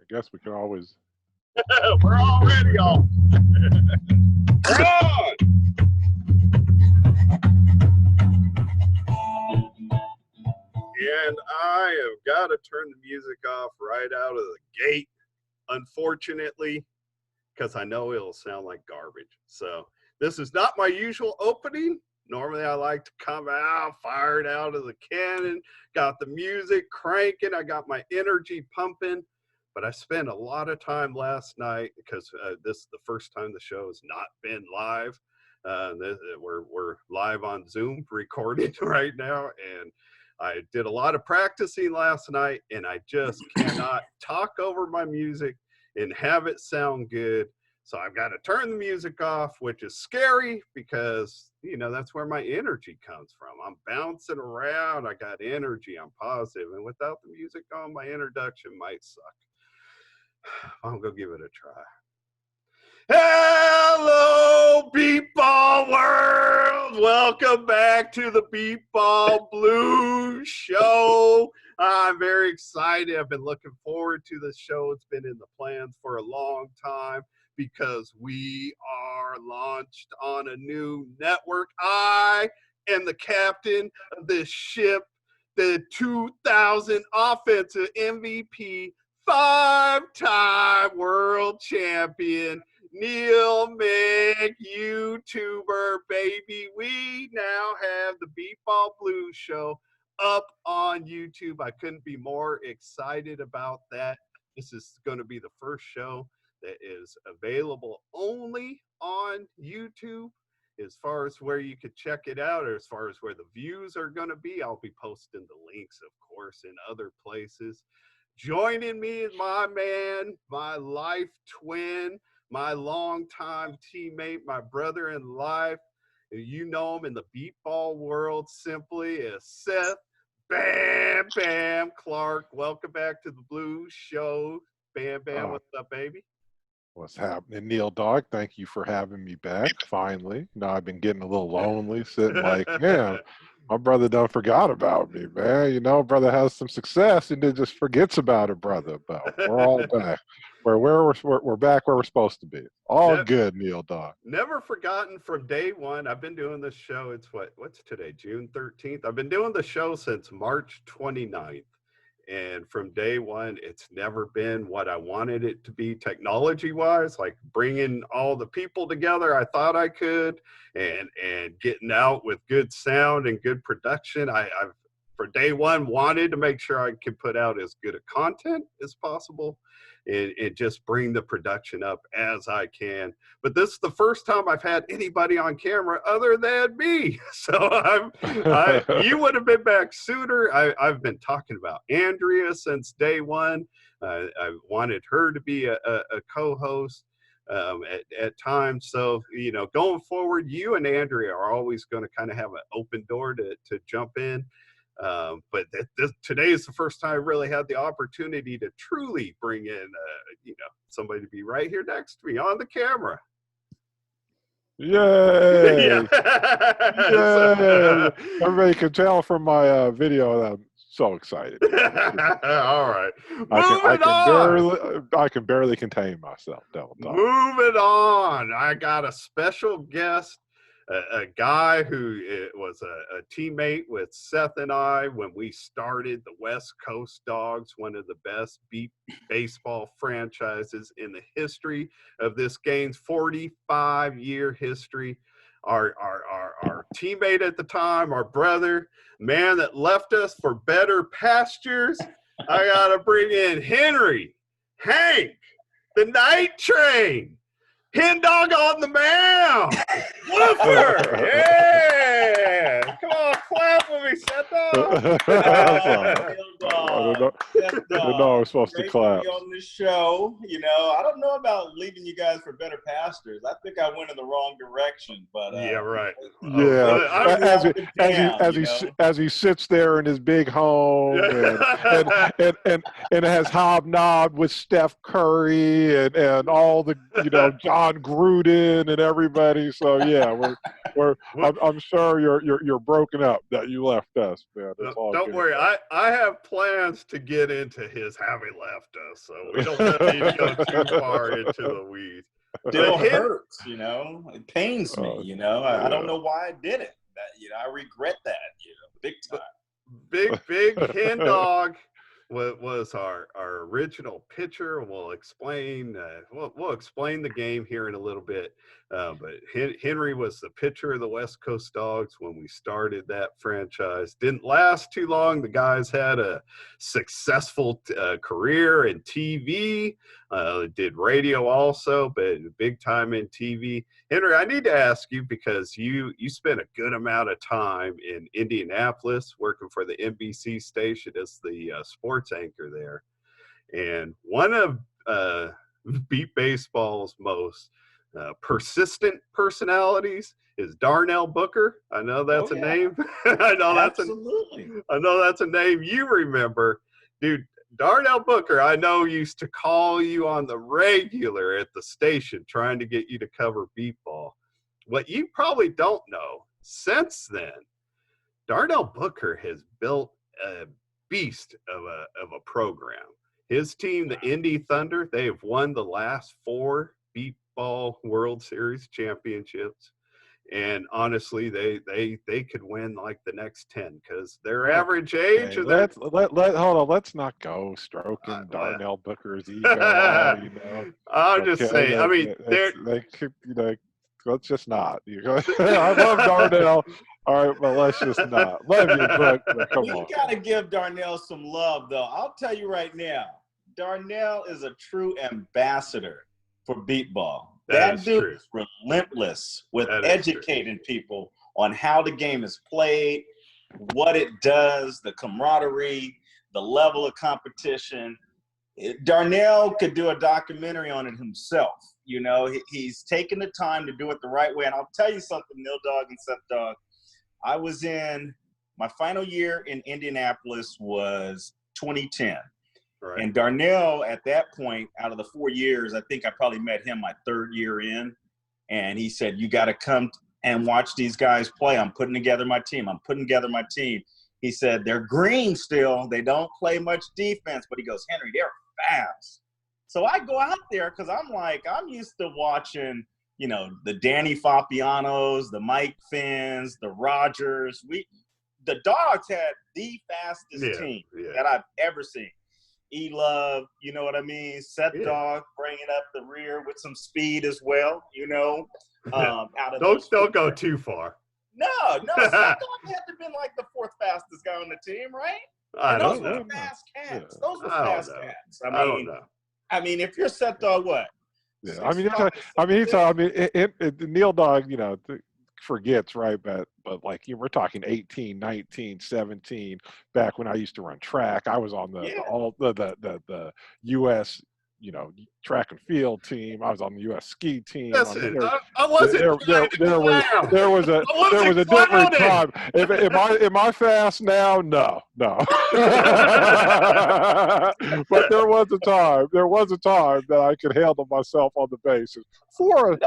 guess we can always. We're already on. We're on. And I have got to turn the music off right out of the gate, unfortunately, because I know it'll sound like garbage. So this is not my usual opening. Normally I like to come out, fired out of the cannon, got the music cranking, I got my energy pumping. But I spent a lot of time last night because this is the first time the show has not been live. We're live on Zoom recording right now, and I did a lot of practicing last night, and I just cannot talk over my music and have it sound good. So I've got to turn the music off, which is scary because, you know, that's where my energy comes from. I'm bouncing around. I got energy. I'm positive. And without the music on, my introduction might suck. I'm going to give it a try. Hello, Beepball world. Welcome back to the Beepball Blues Show. I'm very excited. I've been looking forward to this show. It's been in the plans for a long time because we are launched on a new network. I am the captain of this ship, the 2000 offensive MVP, 5-time world champion, Neil Mick, YouTuber, baby. We now have the Beepball Blues Show up on YouTube. I couldn't be more excited about that. This is going to be the first show that is available only on YouTube. As far as where you could check it out, or as far as where the views are going to be, I'll be posting the links, of course, in other places. Joining me is my man, my life twin, my longtime teammate, my brother in life. You know him in the Beepball world simply as Seth Bam Bam Clark. Welcome back to the Blues Show. Bam Bam, what's up, baby? What's happening, Neil Dog? Thank you for having me back. Finally, I've been getting a little lonely, sitting like, man, my brother done forgot about me, man. You know, brother has some success and then just forgets about it, brother. But we're all back. We're back where we're supposed to be. All good, Neil Dog. Never forgotten from day one. I've been doing this show. It's what's today? June 13th. I've been doing the show since March 29th. And from day one, it's never been what I wanted it to be technology-wise, like bringing all the people together I thought I could and getting out with good sound and good production. I've, for day one, wanted to make sure I could put out as good a content as possible and just bring the production up as I can. But this is the first time I've had anybody on camera other than me. So you would have been back sooner. I've been talking about Andrea since day one. I wanted her to be a co-host at times. So, you know, going forward, you and Andrea are always going to kind of have an open door to jump in. But today is the first time I really had the opportunity to truly bring in, you know, somebody to be right here next to me on the camera. Yay! Yeah. Yay! Everybody can tell from my video that I'm so excited. All right. I can barely contain myself. Moving on. I got a special guest. A guy who was a teammate with Seth and I when we started the West Coast Dogs, one of the best baseball franchises in the history of this game's 45-year history. Our teammate at the time, our brother, man that left us for better pastures. I got to bring in Hank, the Night Train. Hen dog on the mound. Wofford. Yeah. Come on, clap with me, Seth. I don't know I was supposed to clap. To be on this show. You know, I don't know about leaving you guys for better pastures. I think I went in the wrong direction, but yeah, right. Yeah, as he sits there in his big home and has hobnobbed with Steph Curry and all the, you know, John Gruden and everybody. So yeah, I'm sure you're broken up that you left us, man. Don't worry. I have plans to get into his having left us, so we don't need to go too far into the weeds. Still hurts, you know. It pains me, you know. I don't yeah. know why I did it. That, you know, I regret that, you know, big time. Big Hen Dog was our original pitcher. We'll explain we'll explain the game here in a little bit. But Henry was the pitcher of the West Coast Dogs when we started that franchise. Didn't last too long. The guys had a successful career in TV. Did radio also, but big time in TV. Henry, I need to ask you, because you spent a good amount of time in Indianapolis working for the NBC station as the sports anchor there. And one of Beat Baseball's most persistent personalities is Darnell Booker. I know that's a name. I know that's a name you remember. Dude, Darnell Booker, I know, used to call you on the regular at the station trying to get you to cover Beepball. What you probably don't know, since then, Darnell Booker has built a beast of a program. His team, the Indy Thunder, they have won the last 4 Beepball World Series championships. And honestly, they could win like the next 10, because their average age. Hey, hold on. Let's not go stroking Darnell Booker's ego. You know. I'm just saying. I mean, they could, you know, let's just not. I love Darnell. All right, but let's just not. Love you, but come on. We gotta give Darnell some love, though. I'll tell you right now, Darnell is a true ambassador for Beepball. That dude is relentless with educating people on how the game is played, what it does, the camaraderie, the level of competition. Darnell could do a documentary on it himself. You know, he's taken the time to do it the right way. And I'll tell you something, Neil Dog and Seth Dog. I was in my final year in Indianapolis was 2010. Right. And Darnell, at that point, out of the 4 years, I think I probably met him my 3rd year in. And he said, you got to come and watch these guys play. I'm putting together my team. He said, they're green still. They don't play much defense. But he goes, Henry, they're fast. So I go out there because I'm used to watching, you know, the Danny Fabianos, the Mike Finns, the Rogers. The Dogs had the fastest team that I've ever seen. E-Love, you know what I mean? Seth Dog bringing up the rear with some speed as well, you know. Don't go too far. No, Seth Dog had to have been like the 4th fastest guy on the team, right? Those were fast cats. Those were fast cats. I don't know. I mean, if you're Seth Dog, what? Yeah, Neil Dog, you know, forgets, right? But like we're talking 18, 19, 17. Back when I used to run track, I was on the U.S. you know, track and field team. I was on the U.S. ski team. Listen, I wasn't. There was a different time. Am I fast now? No. But there was a time that I could handle myself on the bases for a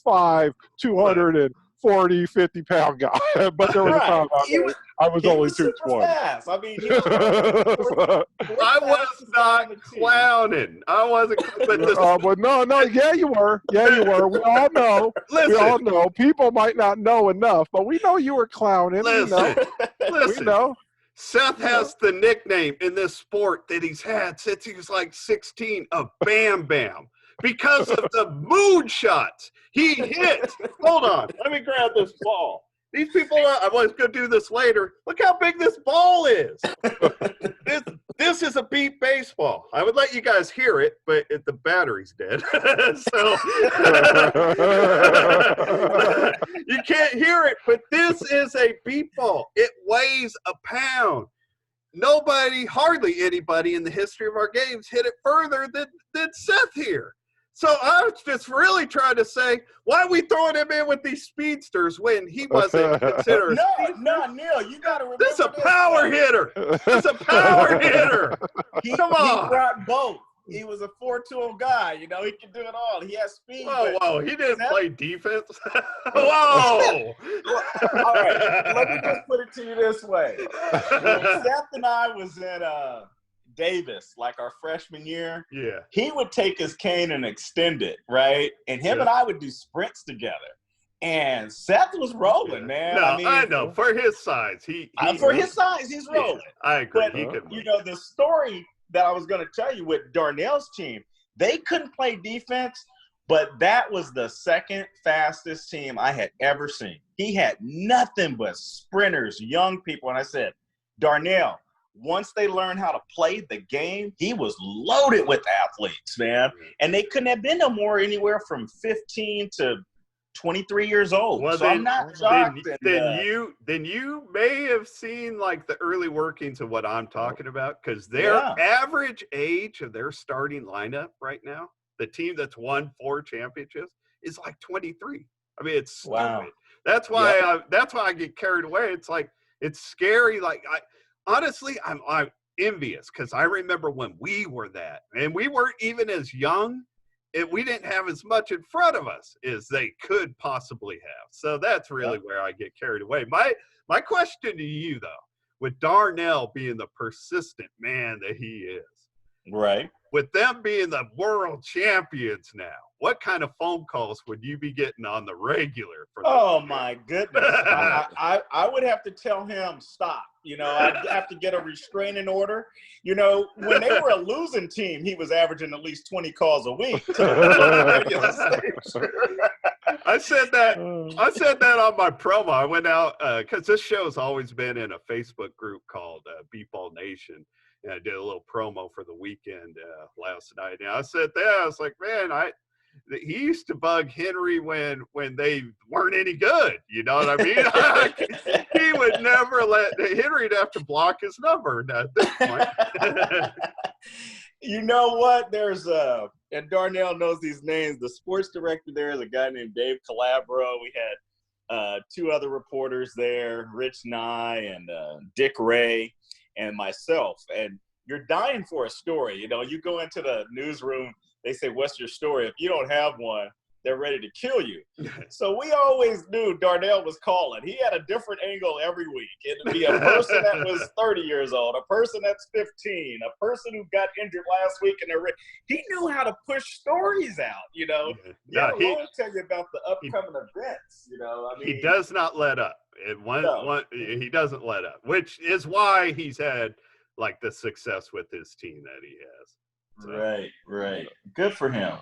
6'5", 240, 50-pound guy. But there was a time I was only 220. I mean, I was not clowning. I wasn't. But no. Yeah, you were. We all know. Listen, we all know. People might not know enough, but we know you were clowning. Listen. We know. Seth has the nickname in this sport that he's had since he was like 16 of Bam Bam, because of the moon shots he hit. Hold on. Let me grab this ball. These people, I was going to do this later. Look how big this ball is. This is a Beat Baseball. I would let you guys hear it, but the battery's dead. So you can't hear it, but this is a Beat Ball. It weighs a pound. Hardly anybody in the history of our games hit it further than Seth here. So I was just really trying to say, why are we throwing him in with these speedsters when he wasn't considered? No, Neil, you got to remember this is a power hitter. This is a power hitter. Come on. He brought both. he was a 4-tool guy. You know, he can do it all. He has speed. Whoa! He didn't play defense. Whoa! Well, all right, let me just put it to you this way: when Seth and I was in Davis, like our freshman year, yeah, he would take his cane and extend it, right? And him and I would do sprints together. And Seth was rolling, man. No, I know. For his size, for his size, he's rolling. Yeah, I agree. But, you know, the story that I was going to tell you with Darnell's team, they couldn't play defense, but that was the second fastest team I had ever seen. He had nothing but sprinters, young people. And I said, Darnell, once they learned how to play the game, he was loaded with athletes, man. And they couldn't have been no more anywhere from 15 to 23 years old. Well, so I'm not shocked. Then you may have seen like the early workings of what I'm talking about, because their average age of their starting lineup right now, the team that's won 4 championships, is like 23. I mean, it's stupid. Wow. That's why I get carried away. It's like, it's scary. Like, honestly, I'm envious, because I remember when we were that, and we weren't even as young. We didn't have as much in front of us as they could possibly have. So that's really where I get carried away. My question to you, though, with Darnell being the persistent man that he is, right? With them being the world champions now, what kind of phone calls would you be getting on the regular? My goodness. I would have to tell him stop. You know, I'd have to get a restraining order. You know, when they were a losing team, he was averaging at least 20 calls a week. I said that on my promo. I went out because this show has always been in a Facebook group called Beepball Nation. And I did a little promo for the weekend last night. And I said that, I was like, man, he used to bug Henry when they weren't any good. You know what I mean? He would never let Henry'd have to block his number at this point. You know what? There's and Darnell knows these names. The sports director there is a guy named Dave Calabro. We had 2 other reporters there, Rich Nye and Dick Ray and myself. And you're dying for a story. You know, you go into the newsroom, they say, what's your story? If you don't have one, they're ready to kill you. So we always knew Darnell was calling. He had a different angle every week. It'd be a person that was 30 years old, a person that's 15, a person who got injured last week, and he knew how to push stories out, you know. Yeah, he'll tell you about the upcoming events, you know. I mean, he does not let up. He doesn't let up, which is why he's had like the success with his team that he has. So. Right. Good for him.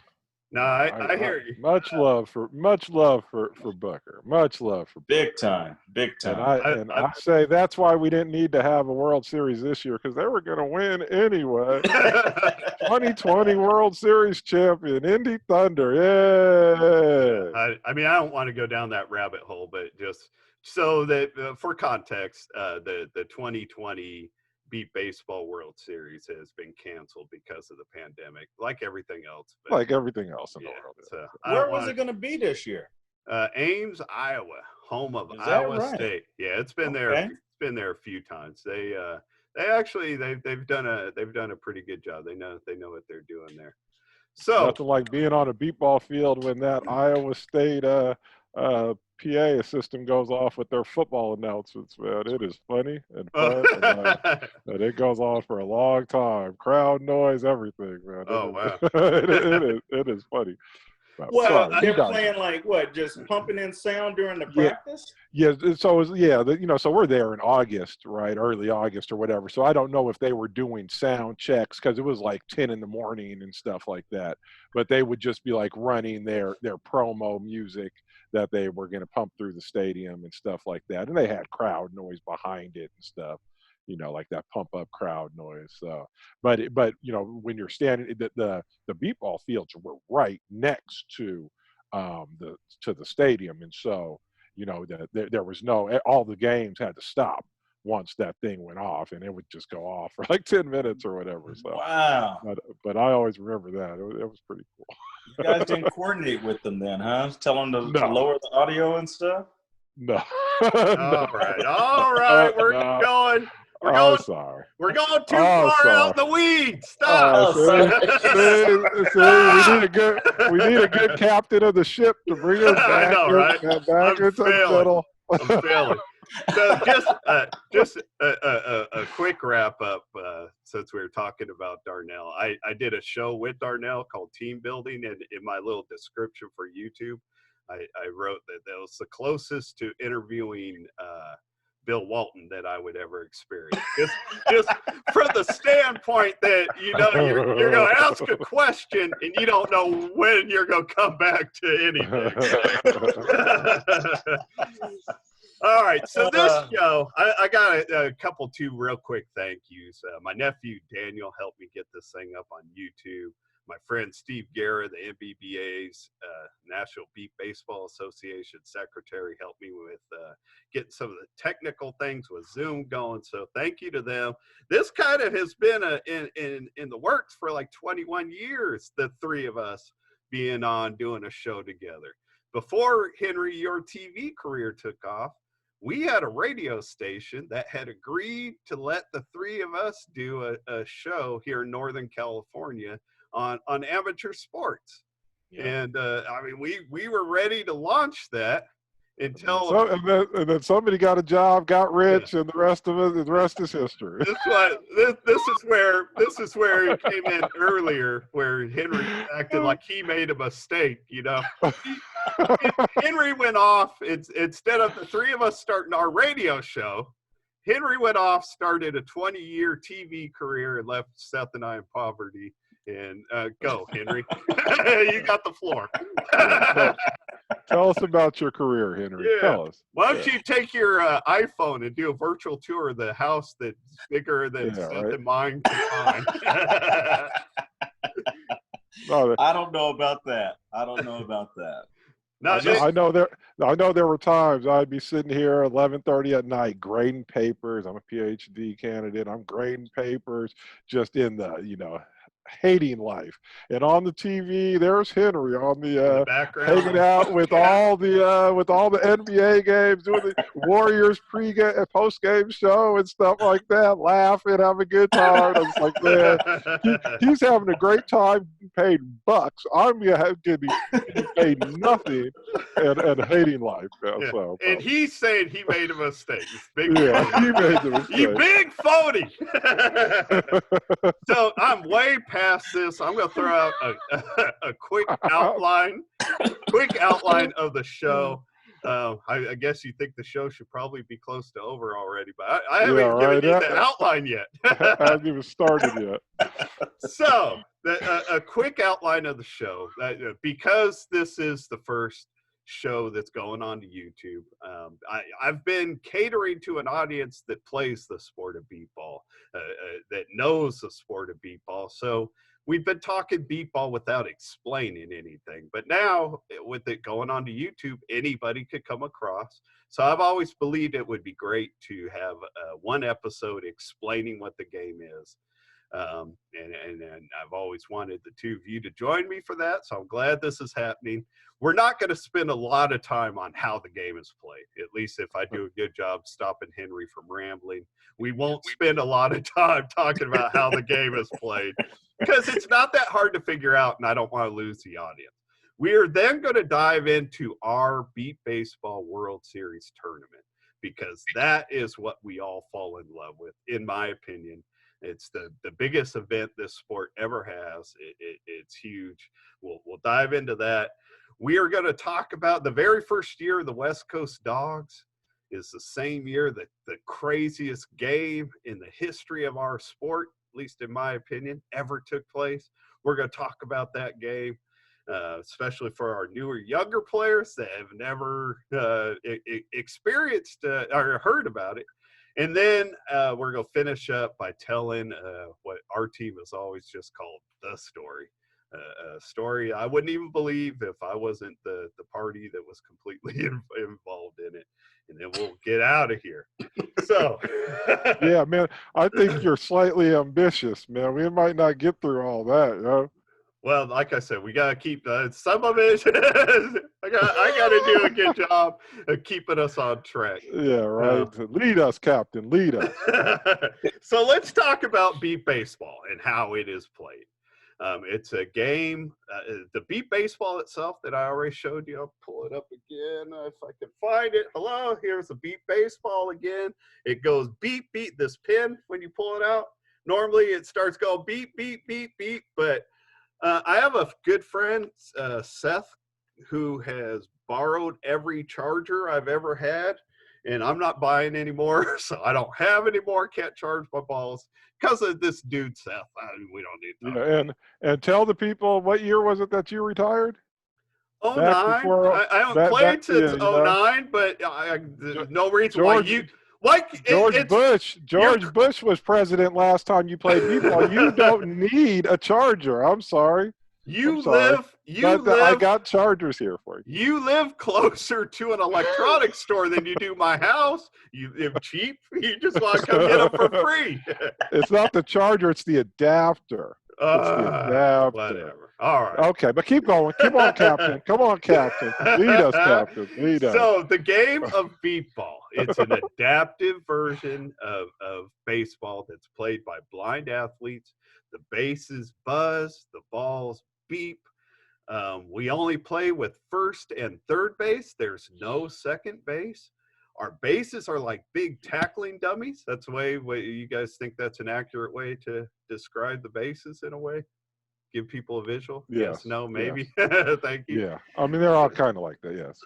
No, I hear you. Much love for Booker. Much love for Booker. Big time. And I say that's why we didn't need to have a World Series this year, because they were going to win anyway. 2020 World Series champion, Indy Thunder. Yeah. I mean, I don't want to go down that rabbit hole, but just so that for context, the 2020 Beat Baseball World Series has been canceled because of the pandemic, like everything else. But, like everything else in the world. So where was it going to be this year? Ames, Iowa, home of Iowa State. Yeah, it's been there. It's been there a few times. They've done a pretty good job. They know what they're doing there. So nothing like being on a beepball field when that Iowa State PA system goes off with their football announcements, man. It is funny and fun. And it goes on for a long time. Crowd noise, everything, man. Wow. It is funny. Well, they're playing like what? Just pumping in sound during the practice? Yeah. So so we're there in August, right? Early August or whatever. So I don't know if they were doing sound checks, because it was like 10 in the morning and stuff like that. But they would just be like running their promo music that they were going to pump through the stadium and stuff like that. And they had crowd noise behind it and stuff, you know, like that pump up crowd noise. But you know, when you're standing, the beepball fields were right next to the stadium. And so, you know, there was all the games had to stop once that thing went off, and it would just go off for like 10 minutes or whatever. So, wow. But I always remember that. It was pretty cool. You guys didn't coordinate with them then, huh? Tell them to lower the audio and stuff? No. All right. We're going. Oh, sorry. We're going too Oh, far out sorry. in the weeds. Stop. We need a good captain of the ship to bring us I back, know, right? back I'm into the failing. middle. I'm failing. So just a quick wrap up, since we were talking about Darnell. I did a show with Darnell called Team Building, and in my little description for YouTube, I wrote that was the closest to interviewing Bill Walton that I would ever experience. Just from the standpoint that, you know, you're going to ask a question and you don't know when you're going to come back to anything. All right, so this show, I got a couple, two real quick thank yous. My nephew Daniel helped me get this thing up on YouTube. My friend Steve Guerra, the NBBA's National Beep Baseball Association secretary, helped me with getting some of the technical things with Zoom going. So thank you to them. This kind of has been in the works for like 21 years, the three of us being on doing a show together. Before, Henry, your TV career took off, we had a radio station that had agreed to let the three of us do a show here in Northern California on amateur sports. Yeah. And I mean, we were ready to launch that until and then somebody got a job, got rich, and the rest is history. This is where he came in earlier, where Henry acted like he made a mistake. You know, Henry went off. Instead of the three of us starting our radio show, Henry went off, started a 20-year TV career, and left Seth and I in poverty. And go, Henry. You got the floor. Tell us about your career, Henry. Yeah. Tell us. Why don't you take your iPhone and do a virtual tour of the house that's bigger than Seth and mine combined? I don't know about that. No, I know there were times I'd be sitting here 11:30 at night grading papers. I'm a PhD candidate. I'm grading papers just in the, hating life. And on the TV, there's Henry on the background, hanging out with all the NBA games, doing the Warriors pre-game, post-game show and stuff like that, laughing, having a good time. I was like, man, he's having a great time, paid bucks. I'm gonna be paid nothing and hating life. Yeah. So, and he's saying he made a mistake. He made the mistake. You big phony. So I'm way past this. I'm going to throw out a quick outline of the show. I guess you think the show should probably be close to over already, but I haven't given you the outline yet. I haven't even started yet. So a quick outline of the show. Because this is the first show that's going on to YouTube, I've been catering to an audience that plays the sport of beepball, that knows the sport of beepball. So we've been talking beepball without explaining anything, but now with it going on to YouTube, anybody could come across. So I've always believed it would be great to have one episode explaining what the game is. And I've always wanted the two of you to join me for that. So I'm glad this is happening. We're not going to spend a lot of time on how the game is played. At least if I do a good job stopping Henry from rambling, we won't spend a lot of time talking about how the game is played, because it's not that hard to figure out, and I don't want to lose the audience. We are then going to dive into our Beep Baseball World Series tournament, because that is what we all fall in love with, in my opinion. It's the biggest event this sport ever has. It's huge. We'll dive into that. We are going to talk about the very first year of the West Coast Dogs is the same year that the craziest game in the history of our sport, at least in my opinion, ever took place. We're going to talk about that game, especially for our newer, younger players that have never experienced or heard about it. And then we're going to finish up by telling what our team has always just called the story. A story I wouldn't even believe if I wasn't the party that was completely involved in it. And then we'll get out of here. So. Yeah, man, I think you're slightly ambitious, man. We might not get through all that, Well, like I said, we gotta keep some of it. I gotta do a good job of keeping us on track. Yeah, right. Lead us, Captain. Lead us. So let's talk about beep baseball and how it is played. It's a game. The beep baseball itself that I already showed you. I'll pull it up again if I can find it. Hello, here's the beep baseball again. It goes beep, beep. This pin, when you pull it out, normally it starts going beep, beep, beep, beep. But I have a good friend, Seth, who has borrowed every charger I've ever had, and I'm not buying anymore, so I don't have any more. Can't charge my balls because of this dude, Seth. We don't need to talk about it. And tell the people, what year was it that you retired? Oh Back 09. before I haven't back, played since yeah, you know, 09, but there's no reason why George you like George Bush. George you're- Bush was president last time you played b-ball. You don't need a charger. I'm sorry. you sorry. live I got chargers here for you. You live closer to an electronics store than you do my house. They're cheap. You just want to come get them for free. It's not the charger, it's the adapter. It's the adapter. Whatever. All right. Okay, but keep going. Keep on, Captain. Come on, Captain. Lead us, Captain. Lead us. So the game of beepball, it's an adaptive version of baseball that's played by blind athletes. The bases buzz, the balls beep. We only play with first and third base. There's no second base. Our bases are like big tackling dummies. That's the way you guys think that's an accurate way to describe the bases in a way? Give people a visual? Yes, no, maybe. Yes. Thank you. Yeah, I mean, they're all kind of like that, yes.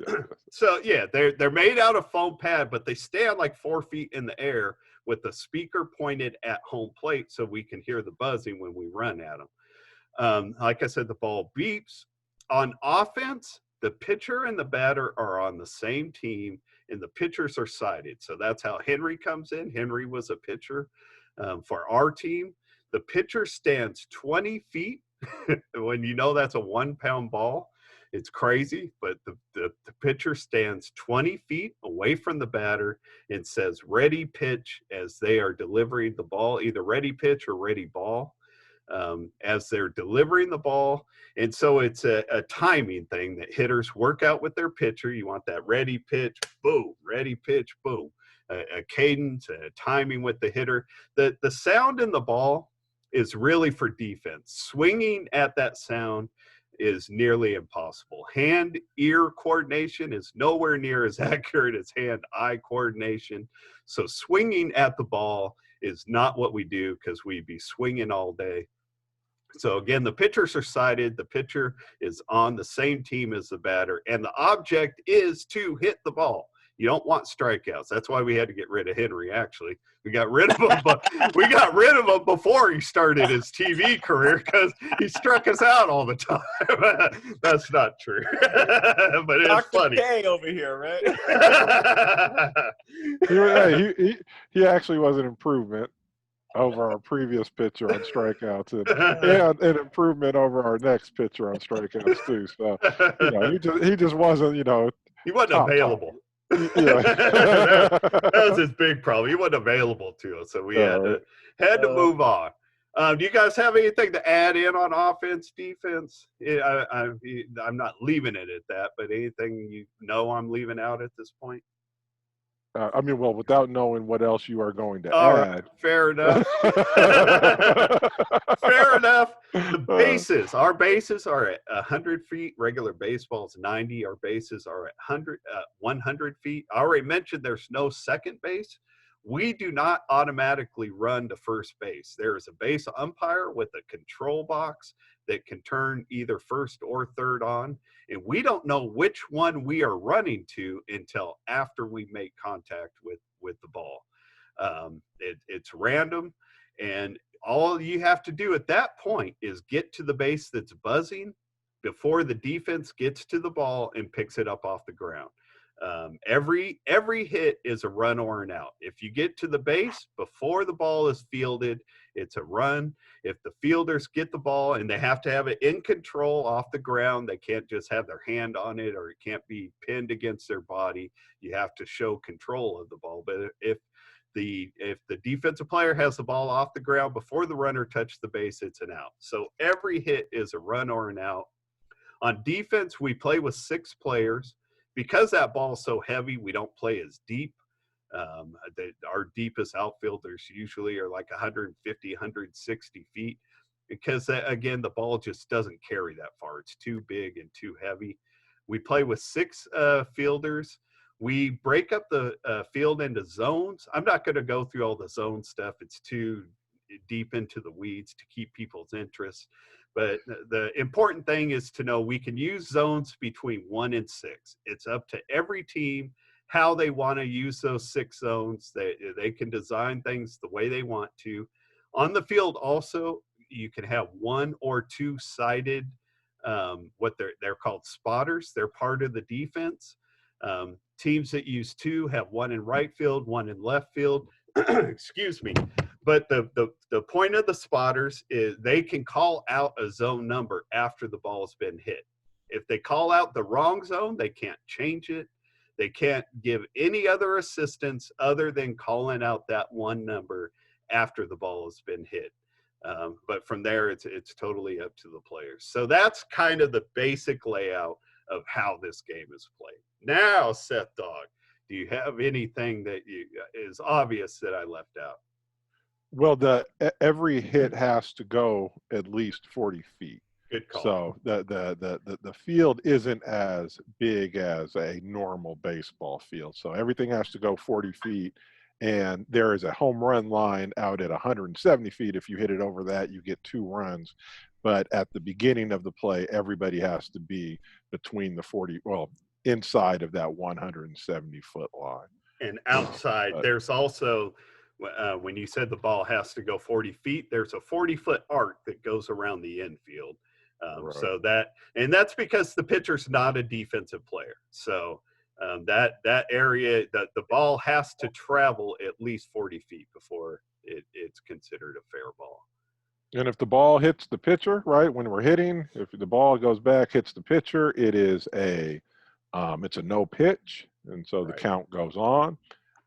So, yeah, they're made out of foam pad, but they stand like 4 feet in the air with the speaker pointed at home plate so we can hear the buzzing when we run at them. Like I said, the ball beeps. On offense, the pitcher and the batter are on the same team, and the pitchers are sided. So that's how Henry comes in. Henry was a pitcher for our team. The pitcher stands 20 feet. When you know that's a 1-pound ball, it's crazy. But the pitcher stands 20 feet away from the batter and says, ready pitch, as they are delivering the ball, either ready pitch or ready ball. As they're delivering the ball. And so it's a timing thing that hitters work out with their pitcher. You want that ready pitch, boom, ready pitch, boom. A cadence, a timing with the hitter. The sound in the ball is really for defense. Swinging at that sound is nearly impossible. Hand-ear coordination is nowhere near as accurate as hand-eye coordination. So swinging at the ball is not what we do because we'd be swinging all day. So again, the pitchers are sided. The pitcher is on the same team as the batter, and the object is to hit the ball. You don't want strikeouts. That's why we had to get rid of Henry. Actually, we got rid of him, but we got rid of him before he started his TV career because he struck us out all the time. That's not true, but it's Dr. funny. K over here, right? He actually was an improvement over our previous pitcher on strikeouts, and an improvement over our next pitcher on strikeouts too. So, he just wasn't, he wasn't available. Yeah. that was his big problem. He wasn't available to us, so we had to move on. Do you guys have anything to add in on offense, defense? I'm not leaving it at that, but anything I'm leaving out at this point? I mean, well, without knowing what else you are going to All add. right, fair enough. Fair enough. The bases. Our bases are at 100 feet. Regular baseball's 90. Our bases are at 100 feet. I already mentioned there's no second base. We do not automatically run to first base. There is a base umpire with a control box that can turn either first or third on. And we don't know which one we are running to until after we make contact with the ball. It's random, and all you have to do at that point is get to the base that's buzzing before the defense gets to the ball and picks it up off the ground. Every hit is a run or an out. If you get to the base before the ball is fielded, it's a run. If the fielders get the ball, and they have to have it in control off the ground, they can't just have their hand on it, or it can't be pinned against their body. You have to show control of the ball. But if if the defensive player has the ball off the ground before the runner touched the base, it's an out. So every hit is a run or an out. On defense, we play with 6 players. Because that ball is so heavy, we don't play as deep. Our deepest outfielders usually are like 150, 160 feet. Because, again, the ball just doesn't carry that far. It's too big and too heavy. We play with 6 fielders. We break up the field into zones. I'm not going to go through all the zone stuff. It's too deep into the weeds to keep people's interest. But the important thing is to know we can use zones between 1 and 6. It's up to every team how they want to use those 6 zones. They can design things the way they want to. On the field also, you can have 1 or 2 sided, what they're called spotters. They're part of the defense. Teams that use 2 have 1 in right field, 1 in left field. Excuse me. But the point of the spotters is they can call out a zone number after the ball has been hit. If they call out the wrong zone, they can't change it. They can't give any other assistance other than calling out that one number after the ball has been hit. But from there, it's totally up to the players. So that's kind of the basic layout of how this game is played. Now, Seth Dog, do you have anything that is obvious that I left out? Well, every hit has to go at least 40 feet. Good call. So the field isn't as big as a normal baseball field. So everything has to go 40 feet. And there is a home run line out at 170 feet. If you hit it over that, you get 2 runs. But at the beginning of the play, everybody has to be between the 40, well, inside of that 170-foot line. And outside, there's also, when you said the ball has to go 40 feet, there's a 40-foot arc that goes around the infield. Right. So that's because the pitcher's not a defensive player. So that area, the ball has to travel at least 40 feet before it's considered a fair ball. And if the ball hits the pitcher, right, when we're hitting, if the ball goes back, hits the pitcher, it is it's a no pitch, and so the count goes on.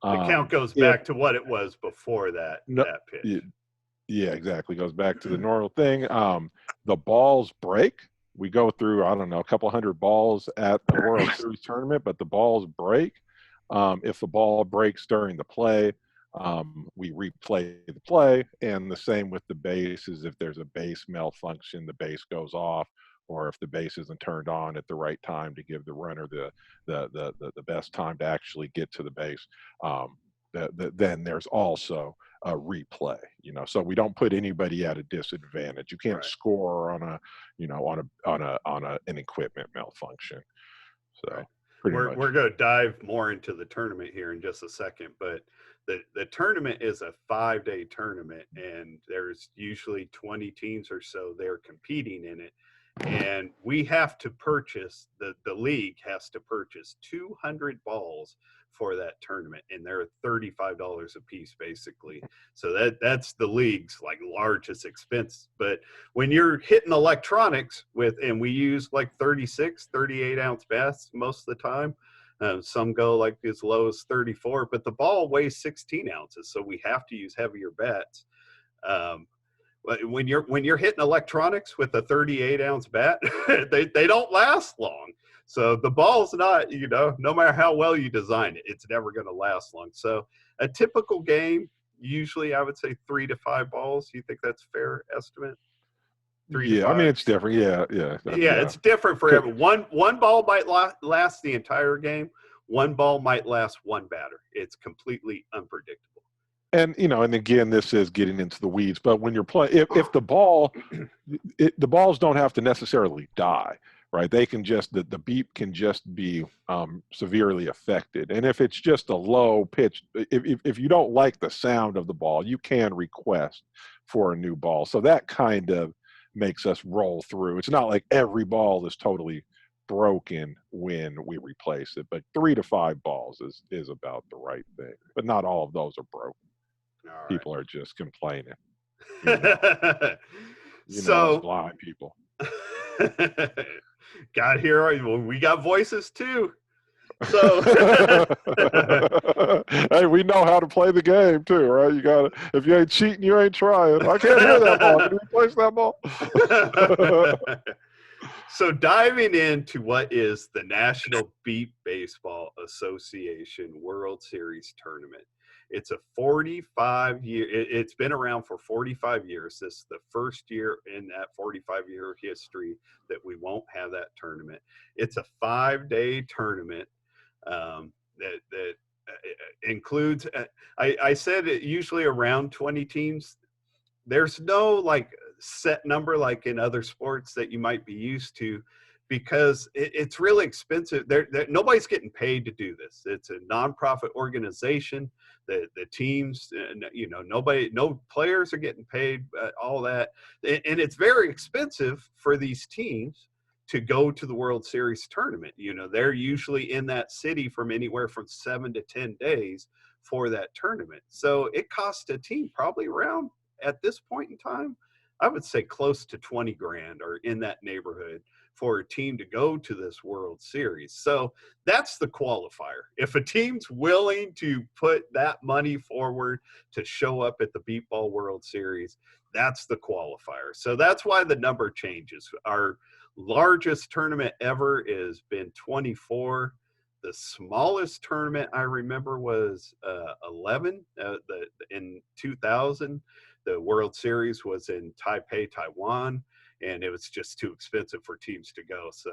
The count goes back to what it was before that pitch. Yeah, exactly. Goes back to the normal thing. The balls break. We go through, I don't know, a couple hundred balls at the World Series tournament, but the balls break. If the ball breaks during the play, we replay the play, and the same with the bases. If there's a base malfunction, the base goes off, or if the base isn't turned on at the right time to give the runner the best time to actually get to the base, then there's also a replay. So we don't put anybody at a disadvantage. You can't score on an equipment malfunction. So we're going to dive more into the tournament here in just a second, but the tournament is a 5-day tournament, and there's usually 20 teams or so there competing in it. And we have to purchase, the league has to purchase 200 balls for that tournament, and they're $35 a piece basically. So that's the league's like largest expense. But when you're hitting electronics and we use like 36, 38 ounce bats most of the time. Some go like as low as 34, but the ball weighs 16 ounces, so we have to use heavier bats. But when you're hitting electronics with a 38 ounce bat, they don't last long. So the ball's not, no matter how well you design it, it's never going to last long. So a typical game, usually I would say 3 to 5 balls. You think that's a fair estimate? 3 to 5? I mean, it's different. Yeah, it's different for everyone. One ball might last the entire game. One ball might last one batter. It's completely unpredictable. And and again, this is getting into the weeds. But when you're playing, if the balls don't have to necessarily die, right? They can just the beep can just be severely affected. And if it's just a low pitch, if you don't like the sound of the ball, you can request for a new ball. So that kind of makes us roll through. It's not like every ball is totally broken when we replace it, but 3 to 5 balls is about the right thing. But not all of those are broken. Right. People are just complaining. So blind people. We got voices too. So hey, we know how to play the game too, right? You gotta, if you ain't cheating, you ain't trying. I can't hear that ball. Can you replace that ball? So diving into what is the National Beep Baseball Association World Series Tournament. It's a 45-year, it's been around for 45 years. This is the first year in that 45-year history that we won't have that tournament. It's a 5-day tournament that includes, I said it usually around 20 teams. There's no like set number like in other sports that you might be used to, because it's really expensive. Nobody's getting paid to do this. It's a nonprofit organization. The teams, no players are getting paid, all that. And it's very expensive for these teams to go to the World Series tournament. They're usually in that city from anywhere from 7 to 10 days for that tournament. So it costs a team probably around, at this point in time, I would say close to 20 grand or in that neighborhood for a team to go to this World Series. So that's the qualifier. If a team's willing to put that money forward to show up at the Beepball World Series, that's the qualifier. So that's why the number changes. Our largest tournament ever has been 24. The smallest tournament I remember was 11 in 2000. The World Series was in Taipei, Taiwan, and it was just too expensive for teams to go. So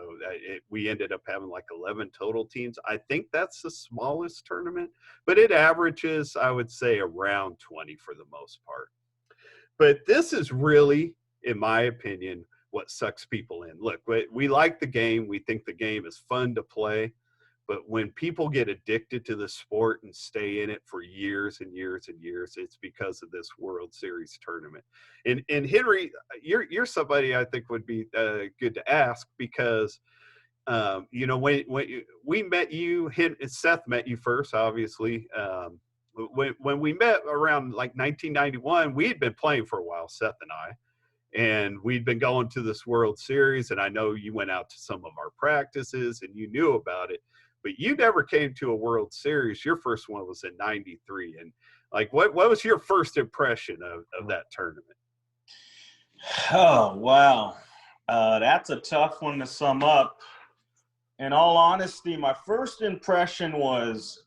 we ended up having like 11 total teams. I think that's the smallest tournament, but it averages, I would say, around 20 for the most part. But this is really, in my opinion, what sucks people in. Look, we like the game. We think the game is fun to play. But when people get addicted to the sport and stay in it for years and years and years, it's because of this World Series tournament. And Henry, you're somebody I think would be good to ask, because when we met you, Seth met you first, obviously. When we met around like 1991, we had been playing for a while, Seth and I. And we'd been going to this World Series, and I know you went out to some of our practices and you knew about it, but you never came to a World Series. Your first one was in '93. And like, what was your first impression of that tournament? Oh, wow. That's a tough one to sum up. In all honesty, my first impression was,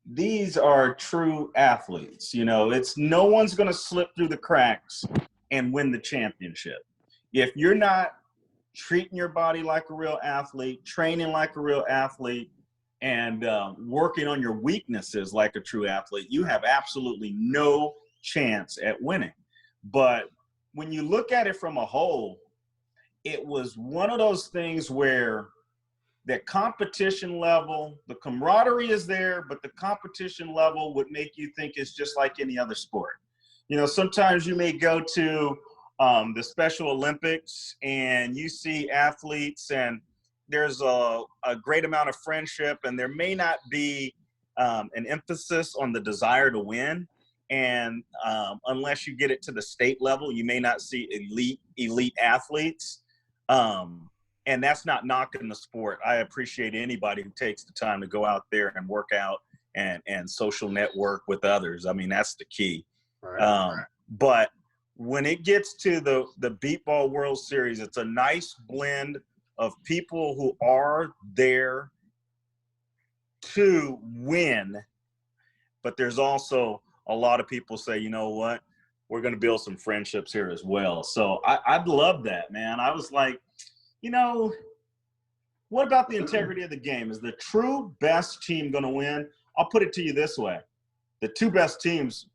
these are true athletes. It's no one's going to slip through the cracks and win the championship. If you're not treating your body like a real athlete, training like a real athlete, and working on your weaknesses like a true athlete, you have absolutely no chance at winning. But when you look at it from a whole, it was one of those things where that competition level, the camaraderie is there, but the competition level would make you think it's just like any other sport. Sometimes you may go to the Special Olympics and you see athletes and there's a great amount of friendship, and there may not be an emphasis on the desire to win. And unless you get it to the state level, you may not see elite athletes. And that's not knocking the sport. I appreciate anybody who takes the time to go out there and work out and social network with others. I mean, that's the key. Right. But when it gets to the Beepball World Series, it's a nice blend of people who are there to win, but there's also a lot of people say, you know what, we're going to build some friendships here as well. So I'd love that, man. I was like, what about the integrity of the game? Is the true best team going to win? I'll put it to you this way. The two best teams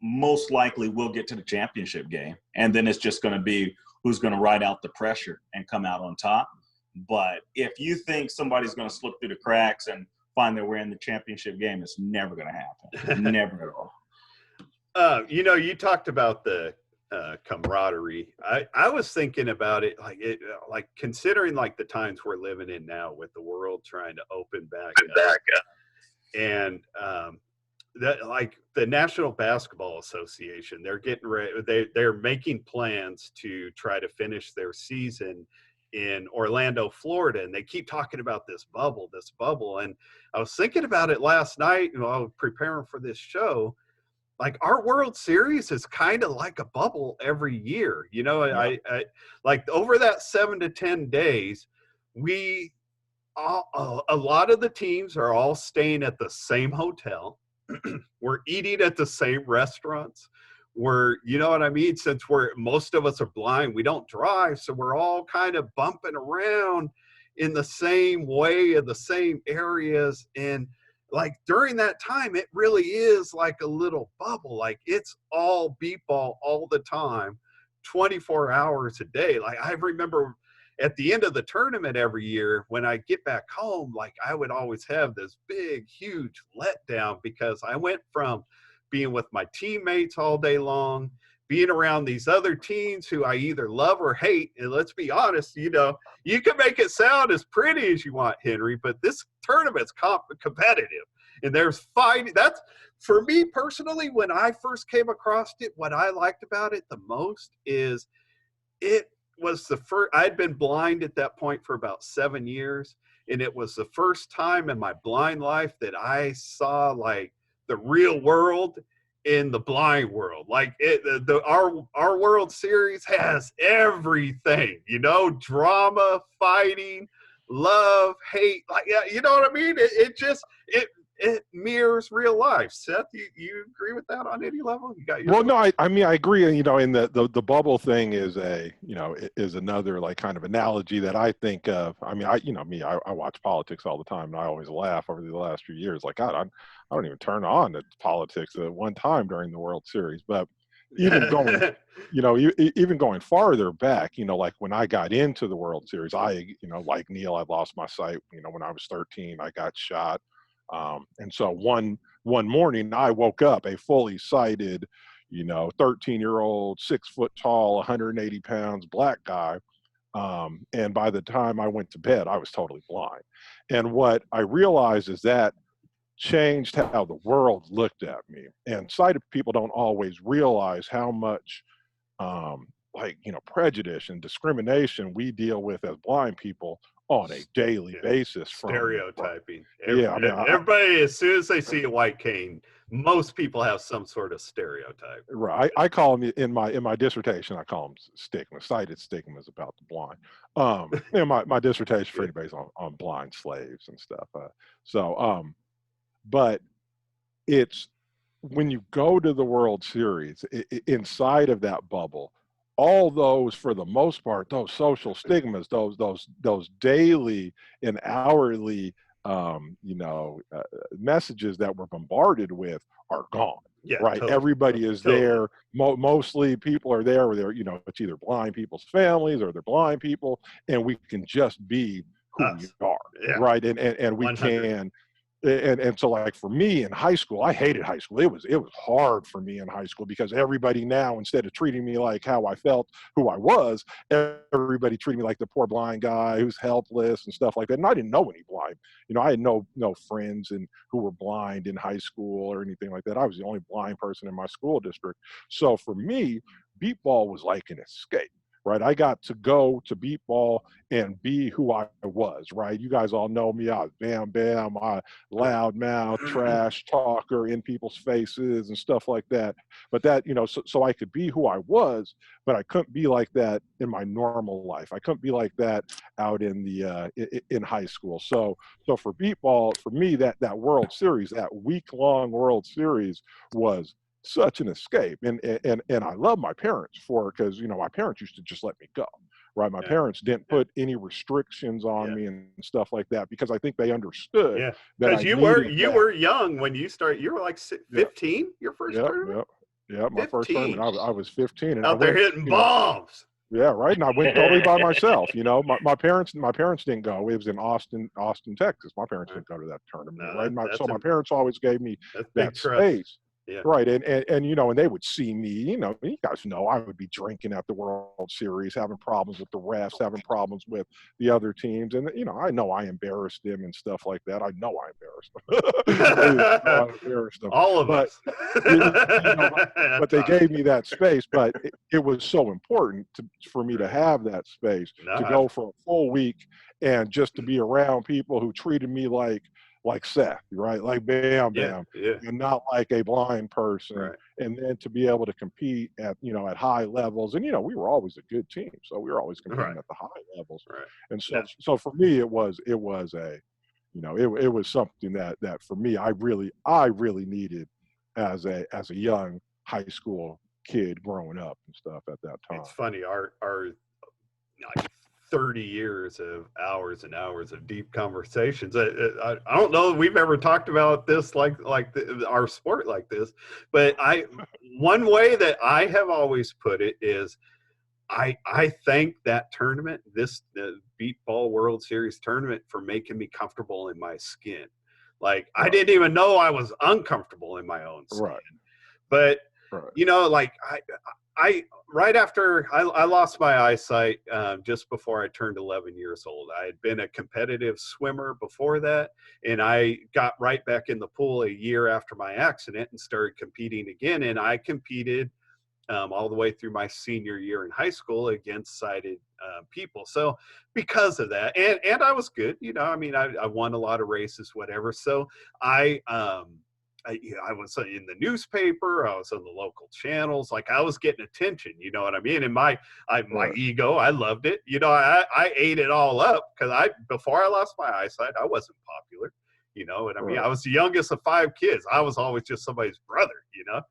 most likely will get to the championship game. And then it's just going to be who's going to ride out the pressure and come out on top. But if you think somebody's going to slip through the cracks and find that we're in the championship game, it's never going to happen. Never at all. You talked about the camaraderie. I was thinking about it like considering like the times we're living in now with the world trying to open back up. And that, like the National Basketball Association, they're getting ready. They're making plans to try to finish their season in Orlando, Florida, and they keep talking about this bubble. And I was thinking about it last night, you know, I was preparing for this show. Like our World Series is kind of like a bubble every year. You know, I like over that 7 to 10 days, a lot of the teams are all staying at the same hotel. We're eating at the same restaurants. You know what I mean? Since most of us are blind, we don't drive. So we're all kind of bumping around in the same way of the same areas. And like during that time, it really is like a little bubble. Like it's all Beepball all the time, 24 hours a day. Like I remember at the end of the tournament every year, when I get back home, like I would always have this big, huge letdown because I went from being with my teammates all day long, being around these other teams who I either love or hate. And let's be honest, you know, you can make it sound as pretty as you want, Henry, but this tournament's competitive and there's fighting. That's, for me personally, when I first came across it, what I liked about it the most is it was the first. I'd been blind at that point for about 7 years, and it was the first time in my blind life that I saw like the real world in the blind world. Like our World Series has everything, you know, drama, fighting, love, hate, like, yeah, you know what I mean? It mirrors real life. Seth, you agree with that on any level? You got your Well, no, I mean, I agree. You know, in the bubble thing is is another like kind of analogy that I think of. I mean, I watch politics all the time, and I always laugh over the last few years. Like, I don't even turn on to politics at one time during the World Series. But even going, even going farther back, you know, like when I got into the World Series, like Neil, I lost my sight. You know, when I was 13, I got shot. And so one morning I woke up a fully sighted, 13-year-old, 6 foot tall, 180 pounds black guy. And by the time I went to bed, I was totally blind. And what I realized is that changed how the world looked at me. And sighted people don't always realize how much, prejudice and discrimination we deal with as blind people on a daily basis. Stereotyping. Everybody, as soon as they see a white cane, most people have some sort of stereotype. Right. I call them in my dissertation, I call them stigmas, cited stigmas about the blind. In my dissertation for anybody's on blind slaves and stuff. But it's when you go to the World Series, inside of that bubble, all those, for the most part, those social stigmas, those daily and hourly, messages that we're bombarded with are gone. Yeah, right. Totally, Everybody is there. Mostly people are there where they're, it's either blind people's families or they're blind people, and we can just be who we are. Yeah. Right. And we 100. Can. And so, like, for me in high school, I hated high school. It was hard for me in high school because everybody now, instead of treating me like how I felt, who I was, everybody treated me like the poor blind guy who's helpless and stuff like that. And I didn't know any blind. I had no friends who were blind in high school or anything like that. I was the only blind person in my school district. So for me, Beepball was like an escape. Right, I got to go to Beepball and be who I was. Right, you guys all know me. I was Bam Bam, I loud mouth, trash talker in people's faces and stuff like that. But that, so I could be who I was, but I couldn't be like that in my normal life. I couldn't be like that out in the in high school. So for Beepball, for me, that World Series, that week-long World Series was such an escape. And I love my parents because my parents used to just let me go. Right, my parents didn't put any restrictions on me and stuff like that because I think they understood. Yeah, because you were young when you started. You were like 15 your first tournament. Yeah, my 15. First tournament I was 15 and out there hitting bombs. Yeah, right. And I went totally by myself. My parents didn't go. It was in Austin, Texas. My parents didn't go to that tournament. No, right. So my parents always gave me that space. Yeah. Right, and you know, and they would see me. You know, you guys know I would be drinking at the World Series, having problems with the refs, having problems with the other teams, and you know I embarrassed them and stuff like that. I know I embarrassed them. I know I embarrassed them. All of But us. you know, but they gave me that space. But it was so important for me to have that space to go for a full week and just to be around people who treated me like Seth, right? Like Bam Bam, and not like a blind person. Right. And then to be able to compete at, you know, at high levels. And, you know, we were always a good team. So we were always competing at the high levels. Right. And so for me, it was a, you know, it was something that for me, I really needed as a young high school kid growing up and stuff at that time. It's funny, our like 30 years of hours and hours of deep conversations. I don't know if we've ever talked about this like our sport like this, but one way that I have always put it is I thank that tournament, the Beepball World Series tournament, for making me comfortable in my skin. Like I didn't even know I was uncomfortable in my own skin. Right. But you know, like I right after I lost my eyesight just before I turned 11 years old. I had been a competitive swimmer before that, and I got right back in the pool a year after my accident and started competing again. And I competed all the way through my senior year in high school against sighted people. So because of that, and I was good, you know, I mean, I won a lot of races, whatever. So I was in the newspaper, I was on the local channels, like I was getting attention, you know what I mean? And my ego, I loved it. You know, I ate it all up because before I lost my eyesight, I wasn't popular, you know what I mean? I was the youngest of 5 kids. I was always just somebody's brother, you know?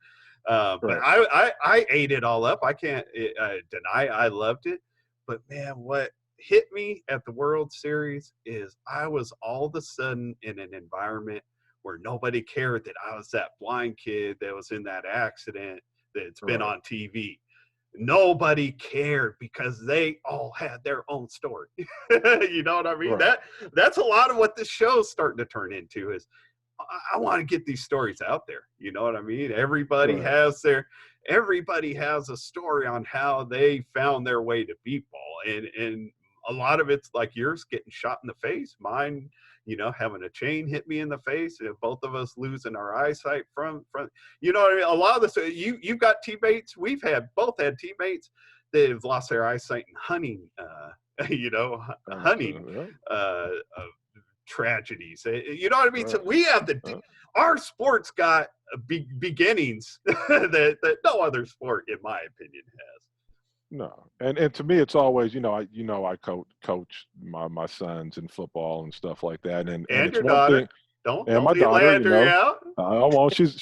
But I ate it all up. I can't deny I loved it. But man, what hit me at the World Series is I was all of a sudden in an environment where nobody cared that I was that blind kid that was in that accident that's been on TV. Nobody cared because they all had their own story. You know what I mean? That's a lot of what this show's starting to turn into is I want to get these stories out there. You know what I mean? Everybody has a story on how they found their way to Beepball. And a lot of it's like yours getting shot in the face. Mine, you know, having a chain hit me in the face. Both of us losing our eyesight from, you know what I mean? A lot of this, you've got teammates. We've both had teammates that have lost their eyesight in hunting, you know, tragedies. You know what I mean? So we have our sport's got beginnings that no other sport, in my opinion, has. No, and to me, it's always, you know, I coach my sons in football and stuff like that, and it's your one daughter. thing. Don't my daughter, you know, out.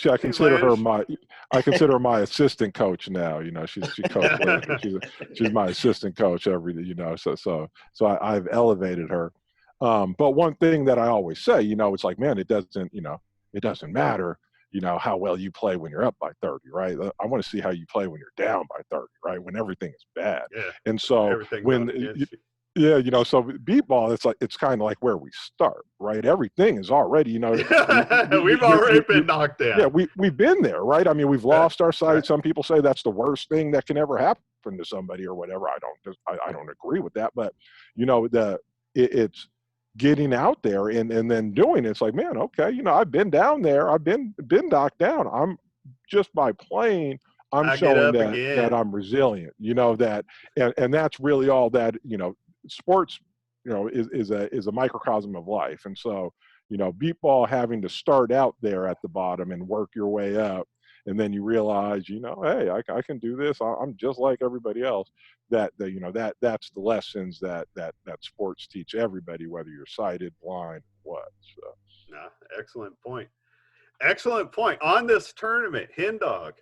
I consider her my assistant coach now. You know, she coaches. She's my assistant coach you know. So I've elevated her. But one thing that I always say, you know, it's like, man, it doesn't matter, you know, how well you play when you're up by 30, right? I want to see how you play when you're down by 30, right? When everything is bad. Yeah. And so you know, so Beepball, it's kind of like where we start, right? Everything is already, you know, we've already been knocked down. Yeah, we've been there, right? I mean, we've lost our sight. Right. Some people say that's the worst thing that can ever happen to somebody or whatever. I don't agree with that, but you know, it's getting out there and then doing it. It's like, man, okay, you know, I've been down there. I've been knocked down. I'm just by playing, I'm showing that I'm resilient, you know, that, and that's really all that, you know, sports, you know, is a microcosm of life. And so, you know, Beepball having to start out there at the bottom and work your way up. And then you realize, you know, hey, I can do this. I'm just like everybody else. That's the lessons that sports teach everybody, whether you're sighted, blind, what. So. No, excellent point. Excellent point. On this tournament, Hen Dog,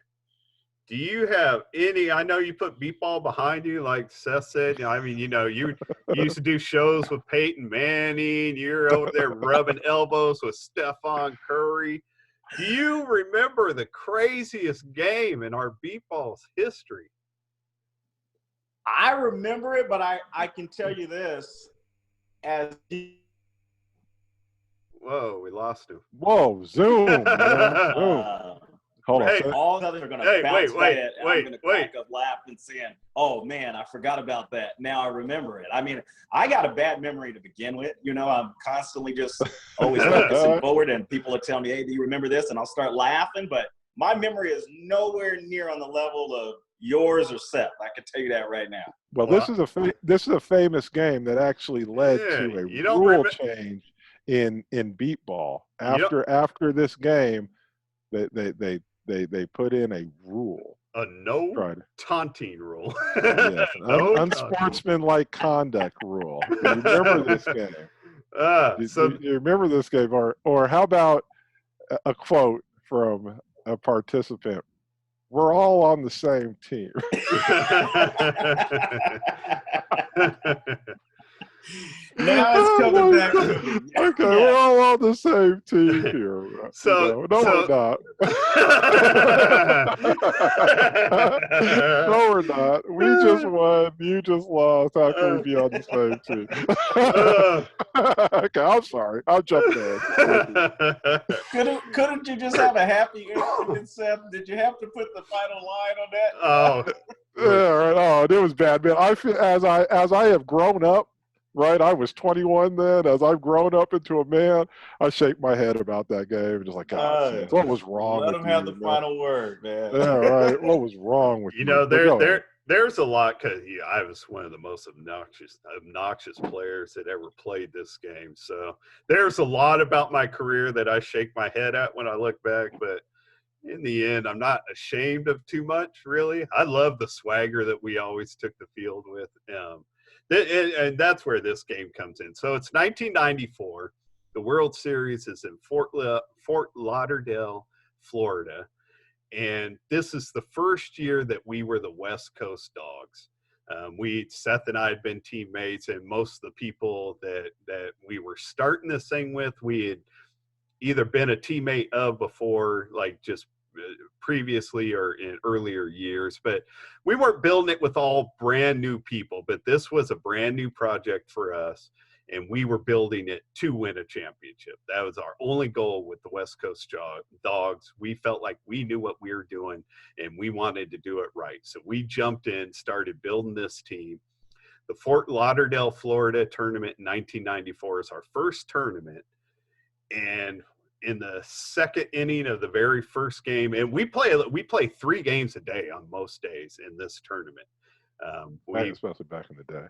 do you have any? I know you put Beepball behind you, like Seth said. You know, I mean, you know, you used to do shows with Peyton Manning. You're over there rubbing elbows with Stephon Curry. Do you remember the craziest game in our Beepball's history? I remember it, but I can tell you this. Whoa, we lost him. Whoa, Zoom, man. Zoom. Hold on. Hey, So, All the others are going to bounce wait, at it, and wait, I'm going to crack up laughing, saying, "Oh man, I forgot about that. Now I remember it." I mean, I got a bad memory to begin with. You know, I'm constantly just always focusing forward, and people will tell me, "Hey, do you remember this?" And I'll start laughing. But my memory is nowhere near on the level of yours or Seth. I can tell you that right now. well, this is a famous game that actually led yeah, to a you don't rule remember. change in Beepball. You don't- After this game, they put in a rule. A no Right. taunting rule. Yes, an No taunting. unsportsmanlike conduct rule. Do you remember this game? So Do you remember this game? Or how about a quote from a participant? We're all on the same team. Now it's coming back to me. Okay, Yeah. we're all on the same team here. So- we're not. No, we're not. We just won. You just lost. How can we be on the same team? Okay, I'm sorry. I'm jumping in. Couldn't you just have a happy ending, Seth? Did you have to put the final line on that? Oh, Yeah, right. Oh, it was bad, man. I feel as I have grown up, right? I was 21 then. As I've grown up into a man, I shake my head about that game. Just like, God, Seth, what was wrong Let with him you, have the man? final word, man. Yeah, right. What was wrong with you you? know, But go ahead. there's a lot because I was one of the most obnoxious players that ever played this game. So there's a lot about my career that I shake my head at when I look back. But in the end, I'm not ashamed of too much, really. I love the swagger that we always took the field with. And that's where this game comes in. So it's 1994. The World Series is in Fort Lauderdale, Florida. And this is the first year that we were the West Coast Dogs. Seth and I had been teammates, and most of the people that we were starting this thing with, we had either been a teammate of before, like just previously or in earlier years. But we weren't building it with all brand new people, but this was a brand new project for us. And we were building it to win a championship. That was our only goal with the West Coast Dogs. We felt like we knew what we were doing, and we wanted to do it right. So we jumped in, started building this team. The Fort Lauderdale, Florida tournament in 1994 is our first tournament. And in the second inning of the very first game, and we play 3 games a day on most days in this tournament. Especially back in the day.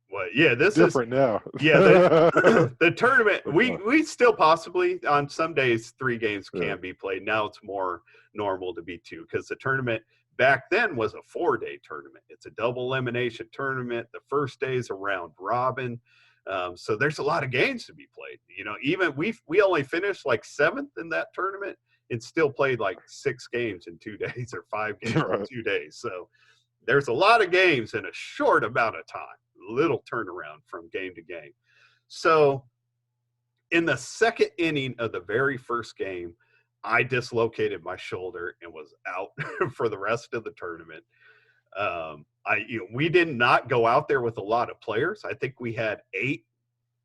Well, yeah, this different is now. Yeah, the tournament. We still possibly on some days 3 games can be played. Now it's more normal to be 2 because the tournament back then was a 4-day tournament. It's a double elimination tournament. The first day is a round robin, so there's a lot of games to be played. You know, even we only finished like 7th in that tournament and still played like 6 games in 2 days or 5 games in 2 days. So there's a lot of games in a short amount of time. Little turnaround from game to game. So in the second inning of the very first game, I dislocated my shoulder and was out for the rest of the tournament. We did not go out there with a lot of players. I think we had 8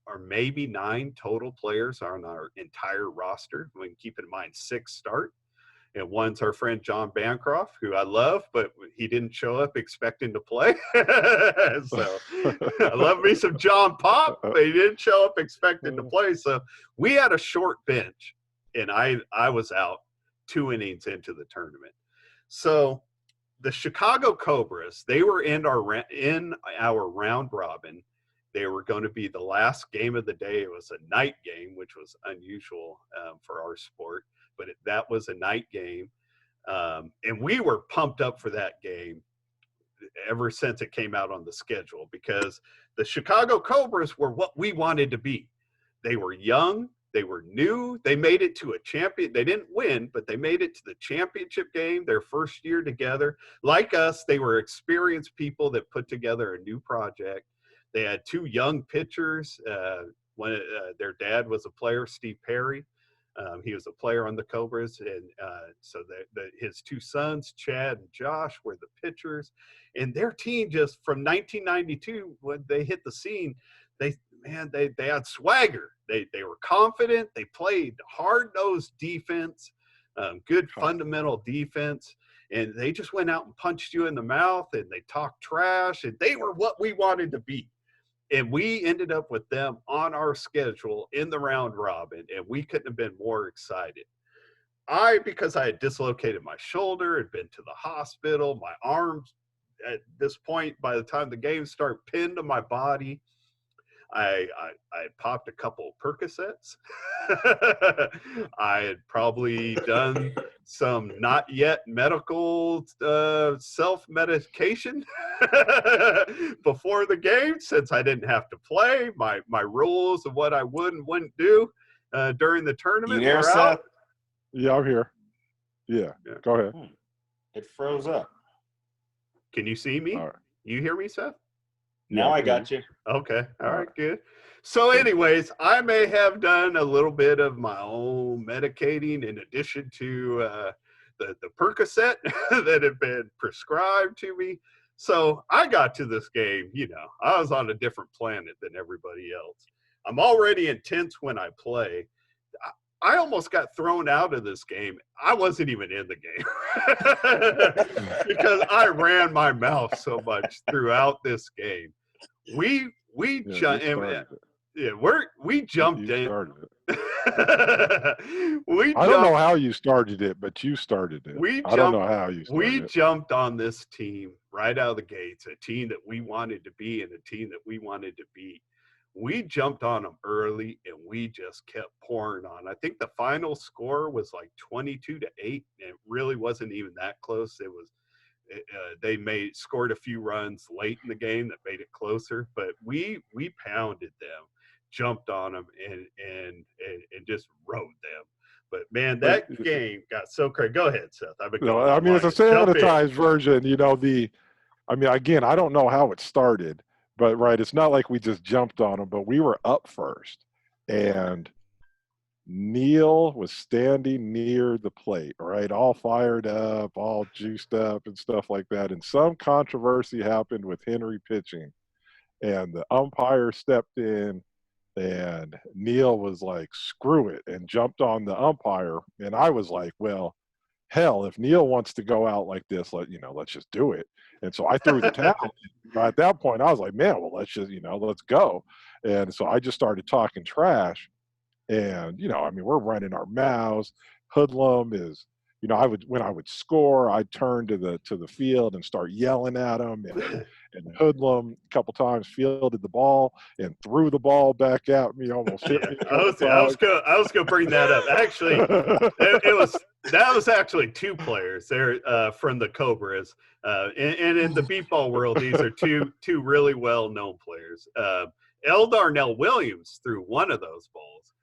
or maybe 9 total players on our entire roster. We can keep in mind 6 start. And one's our friend John Bancroft, who I love, but he didn't show up expecting to play. So I love me some John Pop, but he didn't show up expecting to play. So we had a short bench, and I was out 2 innings into the tournament. So the Chicago Cobras, they were in our round robin. They were going to be the last game of the day. It was a night game, which was unusual for our sport. But that was a night game. And we were pumped up for that game ever since it came out on the schedule because the Chicago Cobras were what we wanted to be. They were young. They were new. They made it to a champion. They didn't win, but they made it to the championship game their first year together. Like us, they were experienced people that put together a new project. They had 2 young pitchers. Their dad was a player, Steve Perry. He was a player on the Cobras, and so his 2 sons, Chad and Josh, were the pitchers. And their team just from 1992, when they hit the scene, they had swagger. They were confident. They played hard-nosed defense. good fundamental defense. And they just went out and punched you in the mouth, and they talked trash, and they were what we wanted to be. And we ended up with them on our schedule in the round robin, and we couldn't have been more excited. Because I had dislocated my shoulder, had been to the hospital, my arms at this point, by the time the game started, pinned to my body. I popped a couple of Percocets. I had probably done some not yet medical self-medication before the game, since I didn't have to play. My rules of what I would and wouldn't do during the tournament were out. Yeah, I'm here. Yeah, go ahead. It froze up. Can you see me? All right. You hear me, Seth? Now I got you. Okay. All right, good. So anyways, I may have done a little bit of my own medicating in addition to the Percocet that had been prescribed to me. So I got to this game, I was on a different planet than everybody else. I'm already intense when I play. I almost got thrown out of this game. I wasn't even in the game because I ran my mouth so much throughout this game. We jumped in. Yeah, we jumped in. I don't know how you started it, but you started it. I don't know how you started it. We jumped on this team right out of the gates, a team that we wanted to be and a team that we wanted to beat. We jumped on them early, and we just kept pouring on. I think the final score was like 22-8, and it really wasn't even that close. It was they scored a few runs late in the game that made it closer, but we pounded them, jumped on them, and just rode them. But man, that game got so crazy. Go ahead, Seth. It's a sanitized version. Again, I don't know how it started. But, right, it's not like we just jumped on them, but we were up first. And Neil was standing near the plate, right, all fired up, all juiced up and stuff like that. And some controversy happened with Henry pitching. And the umpire stepped in, and Neil was like, screw it, and jumped on the umpire. And I was like, well, hell, if Neil wants to go out like this, let's just do it. And so I threw the towel. At that point, I was like, man, well, let's just, let's go. And so I just started talking trash. And, we're running our mouths. Hoodlum is, when I would score, I'd turn to the field and start yelling at him. And Hoodlum a couple times fielded the ball and threw the ball back at me, almost hit me. I was going to bring that up. Actually, that was actually two players there from the Cobras. And in the Beepball world, these are two really well-known players. Darnell Williams threw one of those balls.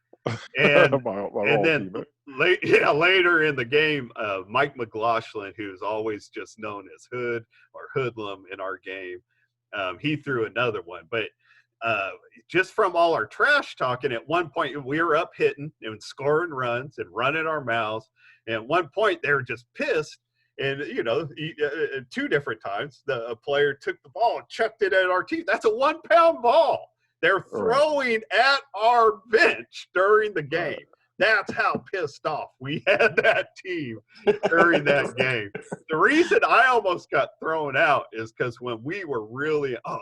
And, and then later in the game, Mike McLaughlin, who's always just known as Hood or Hoodlum in our game, he threw another one. But just from all our trash talking, at one point we were up hitting and scoring runs and running our mouths. And at one point they were just pissed. And, two different times, the player took the ball and chucked it at our team. That's a 1-pound ball. They're throwing at our bench during the game. That's how pissed off we had that team during that game. The reason I almost got thrown out is because when we were really I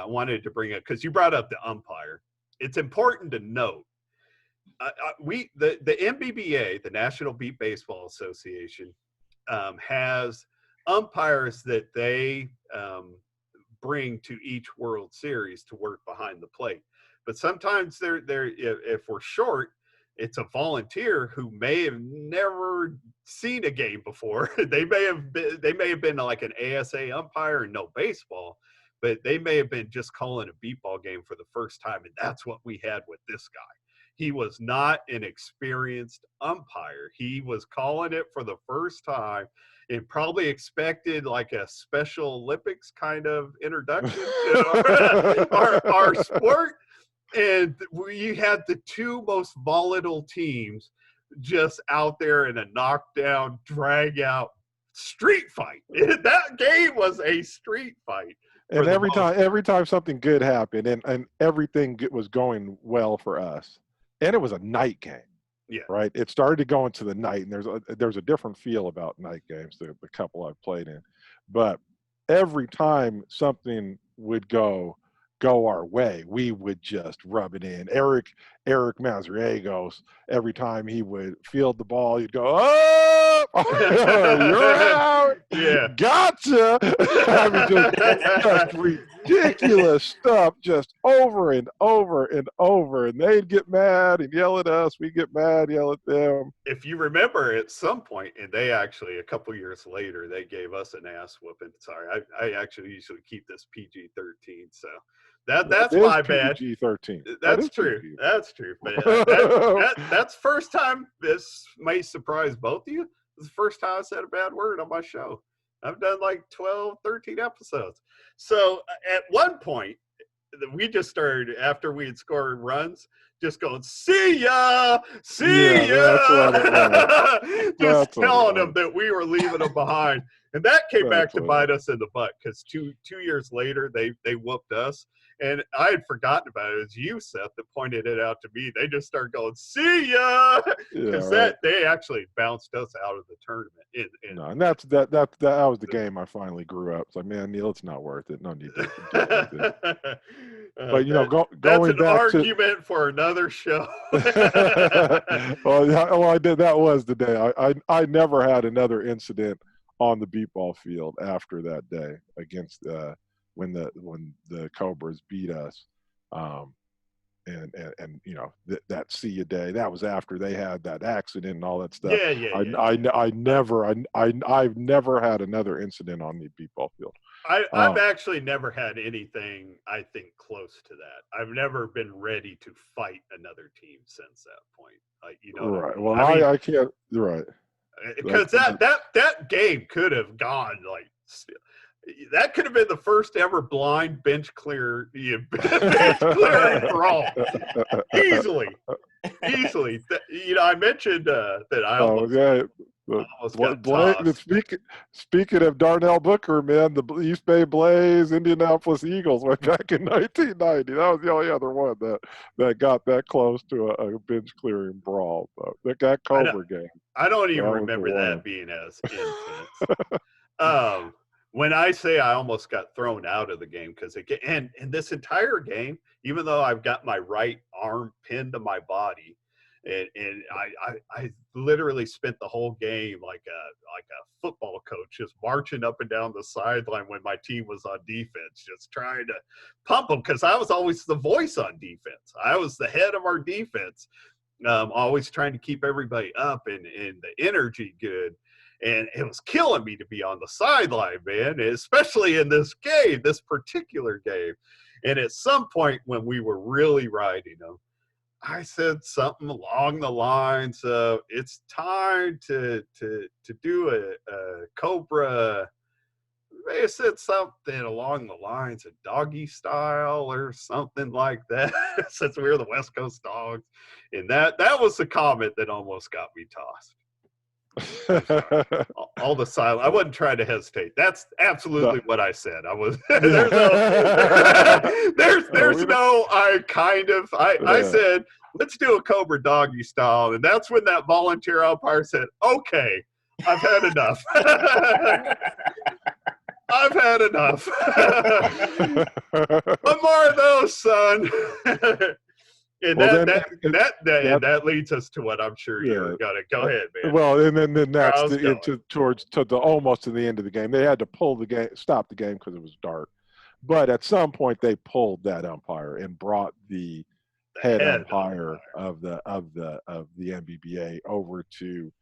wanted to bring it because you brought up the umpire. It's important to note the NBBA, the National Beat Baseball Association, has umpires that they bring to each World Series to work behind the plate. But sometimes if we're short, it's a volunteer who may have never seen a game before. They may have been like an ASA umpire and no baseball, but they may have been just calling a beepball game for the first time. And that's what we had with this guy. He was not an experienced umpire. He was calling it for the first time and probably expected like a Special Olympics kind of introduction to our sport. And we had the two most volatile teams just out there in a knockdown, drag out street fight. That game was a street fight. And every time something good happened and everything was going well for us. And it was a night game. Yeah. Right. It started to go into the night, and there's a different feel about night games, the couple I've played in. But every time something would go our way, we would just rub it in. Eric Mazariegos, every time he would field the ball, he'd go, "Oh, you're out, Yeah. gotcha." I mean, just ridiculous stuff, just over and over and over. And they'd get mad and yell at us. We'd get mad, yell at them. If you remember, at some point, and they actually, a couple years later, they gave us an ass whooping. Sorry, I actually usually keep this PG-13, so that's my bad. PG-13. That's true. PG. That's true. But that's first time. This may surprise both of you. It's the first time I said a bad word on my show. I've done like 12, 13 episodes. So at one point, we just started, after we had scored runs, just going, "See ya, see ya," just telling them that we were leaving them behind. And that came back to bite us in the butt, because two years later, they whooped us. And I had forgotten about it. It was you, Seth, that pointed it out to me. They just started going, "See ya," because they actually bounced us out of the tournament. No, and that was the game I finally grew up. It's like, man, Neil, it's not worth it. No need to do it. But that's an argument for another show. well, I did. That was the day. I never had another incident on the Beepball field after that day against when the Cobras beat us, and that see you day. That was after they had that accident and all that stuff. I've never had another incident on the Beepball field. I've actually never had anything, I think, close to that. I've never been ready to fight another team since that point. Right. Well, I can't. Right. Because that game could have gone like. That could have been the first ever blind bench clearing brawl. Easily. I mentioned that I almost got tossed. Speaking of Darnell Booker, man, the East Bay Blaze, Indianapolis Eagles went back in 1990. That was the only other one that got that close to a bench clearing brawl. So that Cobra game. I don't even remember that being as intense. When I say I almost got thrown out of the game, because and this entire game, even though I've got my right arm pinned to my body, and I literally spent the whole game like a football coach, just marching up and down the sideline when my team was on defense, just trying to pump them, because I was always the voice on defense. I was the head of our defense, always trying to keep everybody up and the energy good. And it was killing me to be on the sideline, man, especially in this game, this particular game. And at some point when we were really riding them, I said something along the lines of, "It's time to do a Cobra." I may have said something along the lines of doggy style or something like that, since we were the West Coast Dogs. And that was the comment that almost got me tossed. All the silence. I wasn't trying to hesitate. That's absolutely what I said. I was. There's no. I said, "Let's do a Cobra doggy style," and that's when that volunteer umpire said, "Okay, I've had enough. I've had enough. One more of those, son." And that leads us to what I'm sure you're gonna go ahead, man. Well, and then that's towards almost to the end of the game. They had to stop the game because it was dark. But at some point, they pulled that umpire and brought the head umpire of the NBBA over to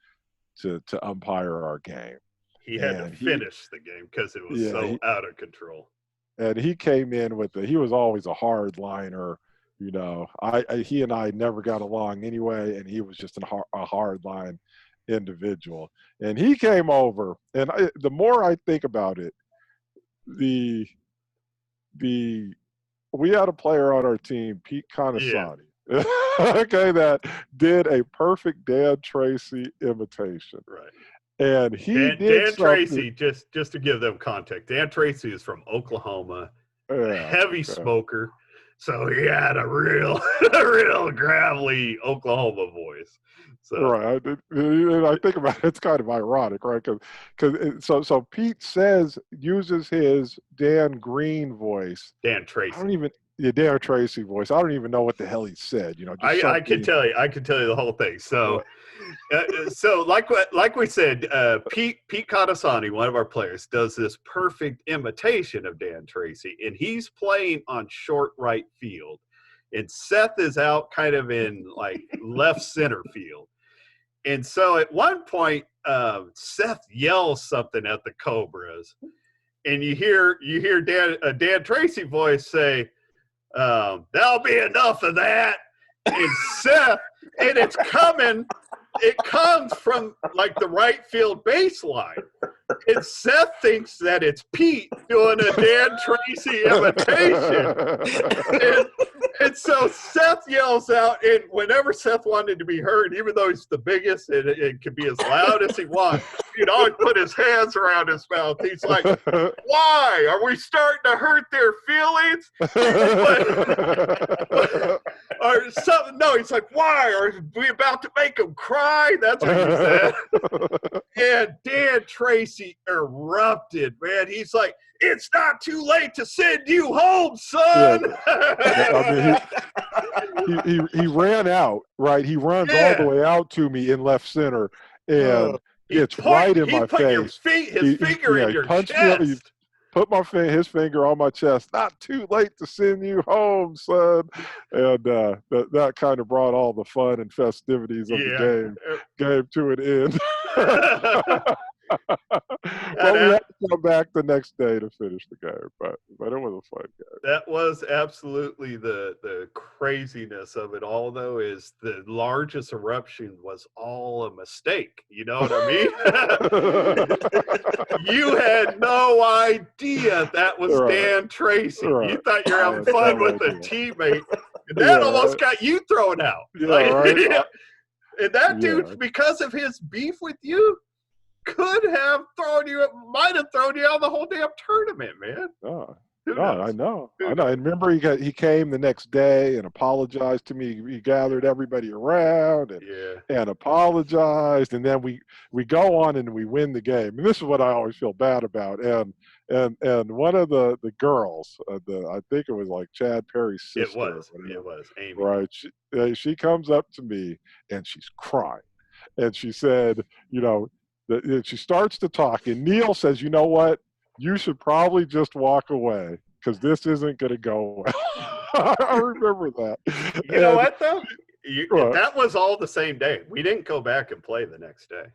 umpire our game. He had to finish the game because it was out of control. And he came in he was always a hard liner. He and I never got along anyway, and he was just a hard line individual. And he came over, and the more I think about it, we had a player on our team, Pete Conasani, okay, that did a perfect Dan Tracy imitation. Right. And Dan Tracy, just to give them context, Dan Tracy is from Oklahoma, heavy smoker. So he had a real, a real gravelly Oklahoma voice. So. Right. And I think about it, it's kind of ironic, right? So Pete uses his Dan Green voice. Dan Tracy. I don't even Dan Tracy voice. I don't even know what the hell he said. Just I can tell you. I can tell you the whole thing. So, like we said, Pete Cotasani, one of our players, does this perfect imitation of Dan Tracy, and he's playing on short right field, and Seth is out kind of in like left center field. And so at one point, Seth yells something at the Cobras, and you hear Dan Tracy voice say, "That'll be enough of that." And Seth, and it comes from like the right field baseline. And Seth thinks that it's Pete doing a Dan Tracy imitation. And so Seth yells out, and whenever Seth wanted to be heard, even though he's the biggest and it can be as loud as he wants, he'd always put his hands around his mouth. He's like, "Why? Are we starting to hurt their feelings?" Or something. No, he's like, "Why? Are we about to make them cry?" That's what he said. And Dan Tracy erupted, man. He's like, "It's not too late to send you home, son." Yeah. I mean, he ran out, right? He runs all the way out to me in left center, and it's right in my face. His finger in your chest. He put his finger on my chest. "Not too late to send you home, son." And that kind of brought all the fun and festivities of the game to an end. But we had to come back the next day to finish the game, but it was a fun game. That was absolutely the craziness of it all, though, is the largest eruption was all a mistake. You know what I mean? You had no idea that was Dan Tracy. Right. You thought you were having fun with a teammate, and that almost got you thrown out. Right. And that dude, because of his beef with you, might have thrown you out the whole damn tournament, man. I know. I remember he came the next day and apologized to me. He gathered everybody around and apologized, and then we go on and we win the game. And this is what I always feel bad about. And one of the girls, I think it was like Chad Perry's sister. It was Amy. Right. She comes up to me and she's crying, and she said, she starts to talk, and Neil says, "You know what? You should probably just walk away because this isn't going to go well." I remember that. You know what, though? That was all the same day. We didn't go back and play the next day.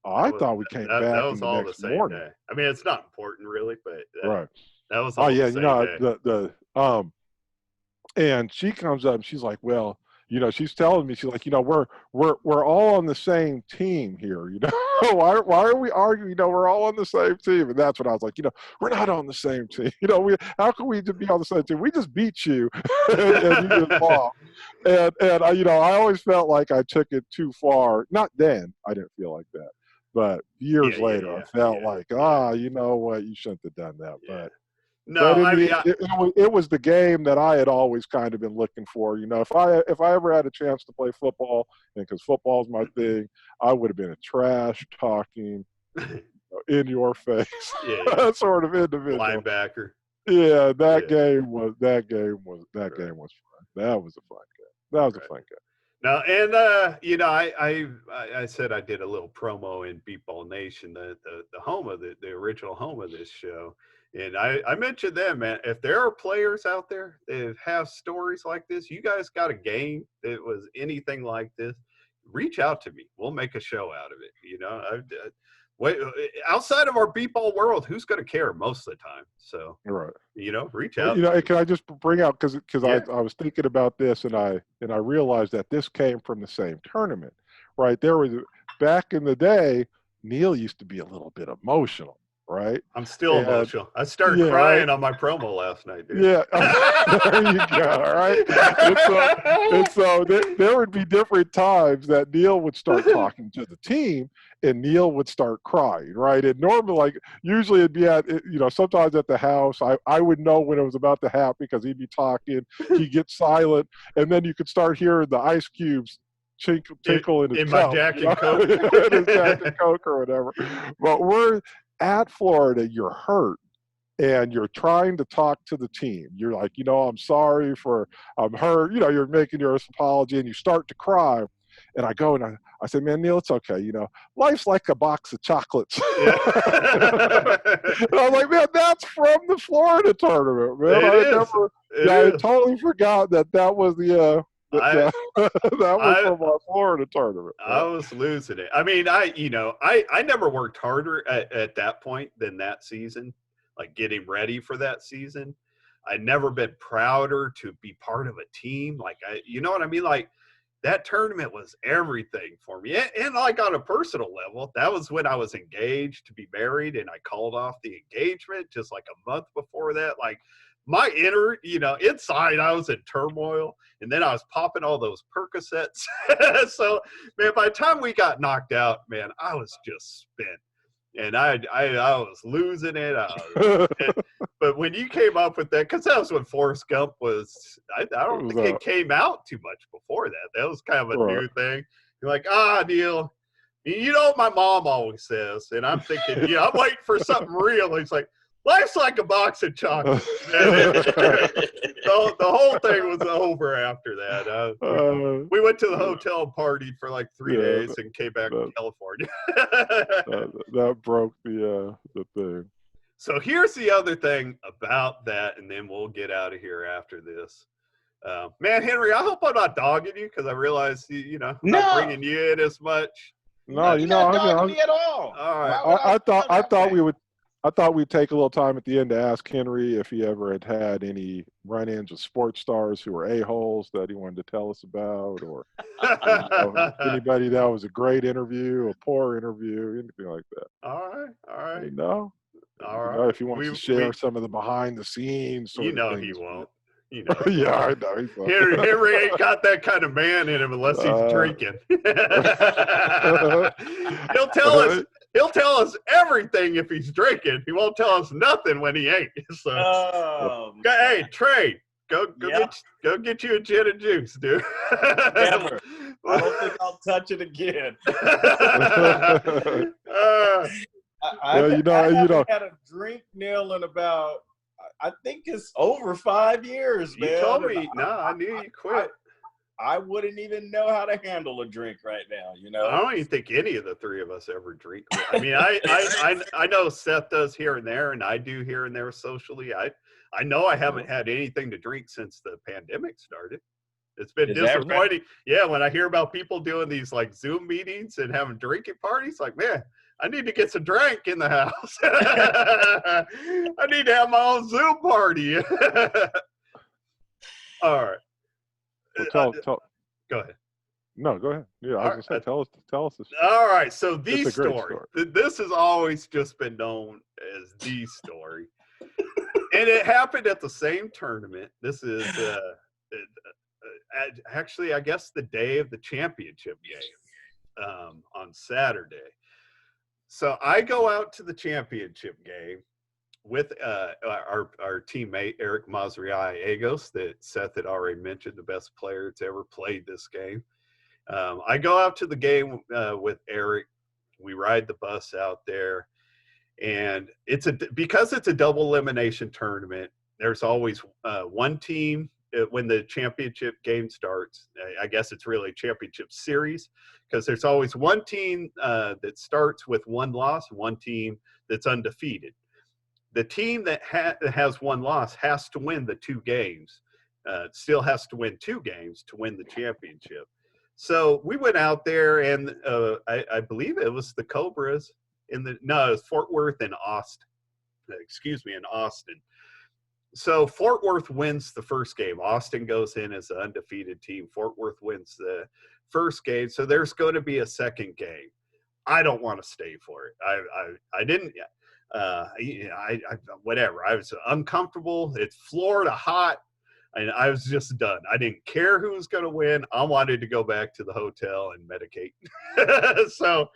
I thought we came back that was all the same morning. Day. I mean, it's not important, really, but that was all the same day. And she comes up and she's like, "Well, she's telling me, she's like, we're all on the same team here. Why are we arguing? We're all on the same team." And that's when I was like, we're not on the same team. How can we be on the same team? We just beat you, and you just lost. And I always felt like I took it too far. Not then, I didn't feel like that, but years later, I felt like, you know what, you shouldn't have done that, but. No, it was the game that I had always kind of been looking for. If I ever had a chance to play football, and because football's my thing, I would have been a trash talking, in your face, sort of individual linebacker. Yeah, that game was fun. That was a fun game. That was a fun game. No, and I said I did a little promo in Beepball Nation, the home of the original home of this show. And I mentioned them, man. If there are players out there that have stories like this, you guys got a game that was anything like this, reach out to me. We'll make a show out of it. Outside of our Beepball world, who's going to care most of the time? So, reach out. Can I just bring out, because I was thinking about this, and I realized that this came from the same tournament, right? There was, back in the day, Neil used to be a little bit emotional. right? I'm still And emotional. I started yeah, crying right. on my promo last night, dude. Yeah, there you go. Right, and so there would be different times that Neil would start talking to the team, and Neil would start crying. Right, and normally, like usually, it'd be sometimes at the house. I would know when it was about to happen because he'd be talking. He'd get silent, and then you could start hearing the ice cubes tinkle in his in my cup, Jack and Coke. in his Jack and Coke or whatever. But we're at Florida. You're hurt and you're trying to talk to the team. You're like, I'm sorry I'm hurt. You're making your apology and you start to cry. And I go and I say, man, Neil, it's okay. Life's like a box of chocolates. Yeah. And I'm like, man, that's from the Florida tournament, man. It I is. totally forgot that was that was I from our Florida tournament. I was losing it. I mean, I never worked harder at that point than that season, like getting ready for that season. I'd never been prouder to be part of a team. Like, you know what I mean? Like, that tournament was everything for me. And like on a personal level, that was when I was engaged to be married, and I called off the engagement just like a month before that. Like, my inner, inside, I was in turmoil, and then I was popping all those Percocets. So, man, by the time we got knocked out, man, I was just spent. And I was losing it. But when you came up with that, because that was when Forrest Gump was, I don't think it came out too much before that. That was kind of a new thing. You're like, Neil, you know what my mom always says? And I'm thinking, I'm waiting for something real. He's like, life's like a box of chocolates. The whole thing was over after that. We went to the hotel and partied for like 3 days and came back to California. That broke the thing. So here's the other thing about that, and then we'll get out of here after this. Man, Henry, I hope I'm not dogging you because I realize, I'm not bringing you in as much. No, you're not dogging me at all. All right. I thought we'd take a little time at the end to ask Henry if he ever had any run-ins with sports stars who were a-holes that he wanted to tell us about, or anybody that was a great interview, a poor interview, anything like that. All right. All right. If he wants to share some of the behind-the-scenes sort of things. He won't. Yeah, I know. Henry ain't got that kind of man in him unless he's drinking. He'll tell us everything if he's drinking. He won't tell us nothing when he ain't. So, hey, Trey, go get you a gin and juice, dude. Never. I don't think I'll touch it again. I haven't had a drink, Neil, in about, I think it's over 5 years, man. You told me. I knew you quit. I wouldn't even know how to handle a drink right now, I don't even think any of the three of us ever drink. I mean, I know Seth does here and there, and I do here and there socially. I know I haven't had anything to drink since the pandemic started. It's been disappointing. Right? Yeah, when I hear about people doing these like Zoom meetings and having drinking parties, like, man, I need to get some drink in the house. I need to have my own Zoom party. All right. Well, go ahead. No, go ahead. Yeah, I was going to say, tell us this. All right. So the story. This has always just been known as the story. And it happened at the same tournament. This is actually, I guess, the day of the championship game on Saturday. So I go out to the championship game with our teammate, Eric Mazriagos, that Seth had already mentioned, the best player that's ever played this game. I go out to the game with Eric. We ride the bus out there. And because it's a double elimination tournament, there's always one team when the championship game starts. I guess it's really a championship series, because there's always one team that starts with one loss, one team that's undefeated. The team that has one loss has to win the 2 games, still has to win 2 games to win the championship. So we went out there, and I believe it was the Cobras it was Fort Worth and Austin. In Austin. So Fort Worth wins the first game. Austin goes in as an undefeated team. Fort Worth wins the first game. So there's going to be a second game. I don't want to stay for it. I didn't. whatever. I was uncomfortable. It's Florida hot. And I was just done. I didn't care who was going to win. I wanted to go back to the hotel and medicate. So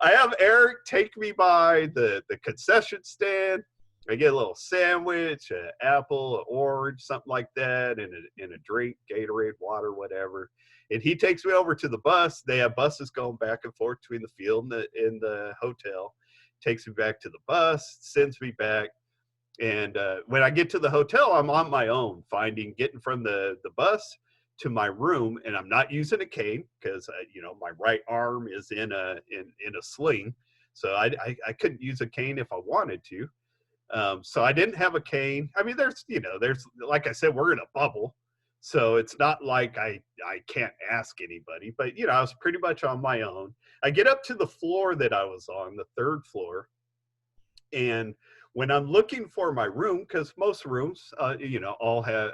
I have Eric take me by the concession stand. I get a little sandwich, an apple, an orange, something like that, and a drink, Gatorade, water, whatever. And he takes me over to the bus. They have buses going back and forth between the field and the hotel. Takes me back to the bus, sends me back. And when I get to the hotel, I'm on my own, getting from the bus to my room, and I'm not using a cane because my right arm is in a sling, so I couldn't use a cane if I wanted to. So I didn't have a cane. I mean, there's like I said, we're in a bubble, so it's not like I can't ask anybody. But I was pretty much on my own. I get up to the floor that I was on, the third floor, and when I'm looking for my room, because most rooms, all have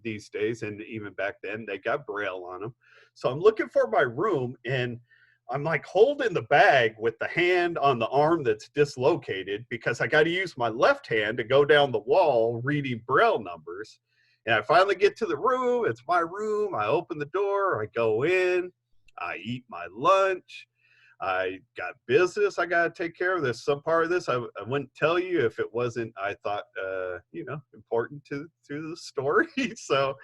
these days, and even back then, they got Braille on them. So I'm looking for my room, and I'm like holding the bag with the hand on the arm that's dislocated because I got to use my left hand to go down the wall reading Braille numbers. And I finally get to the room. It's my room. I open the door. I go in. I eat my lunch. I got business I got to take care of. There's some part of this I wouldn't tell you if it wasn't, I thought, important to the story. So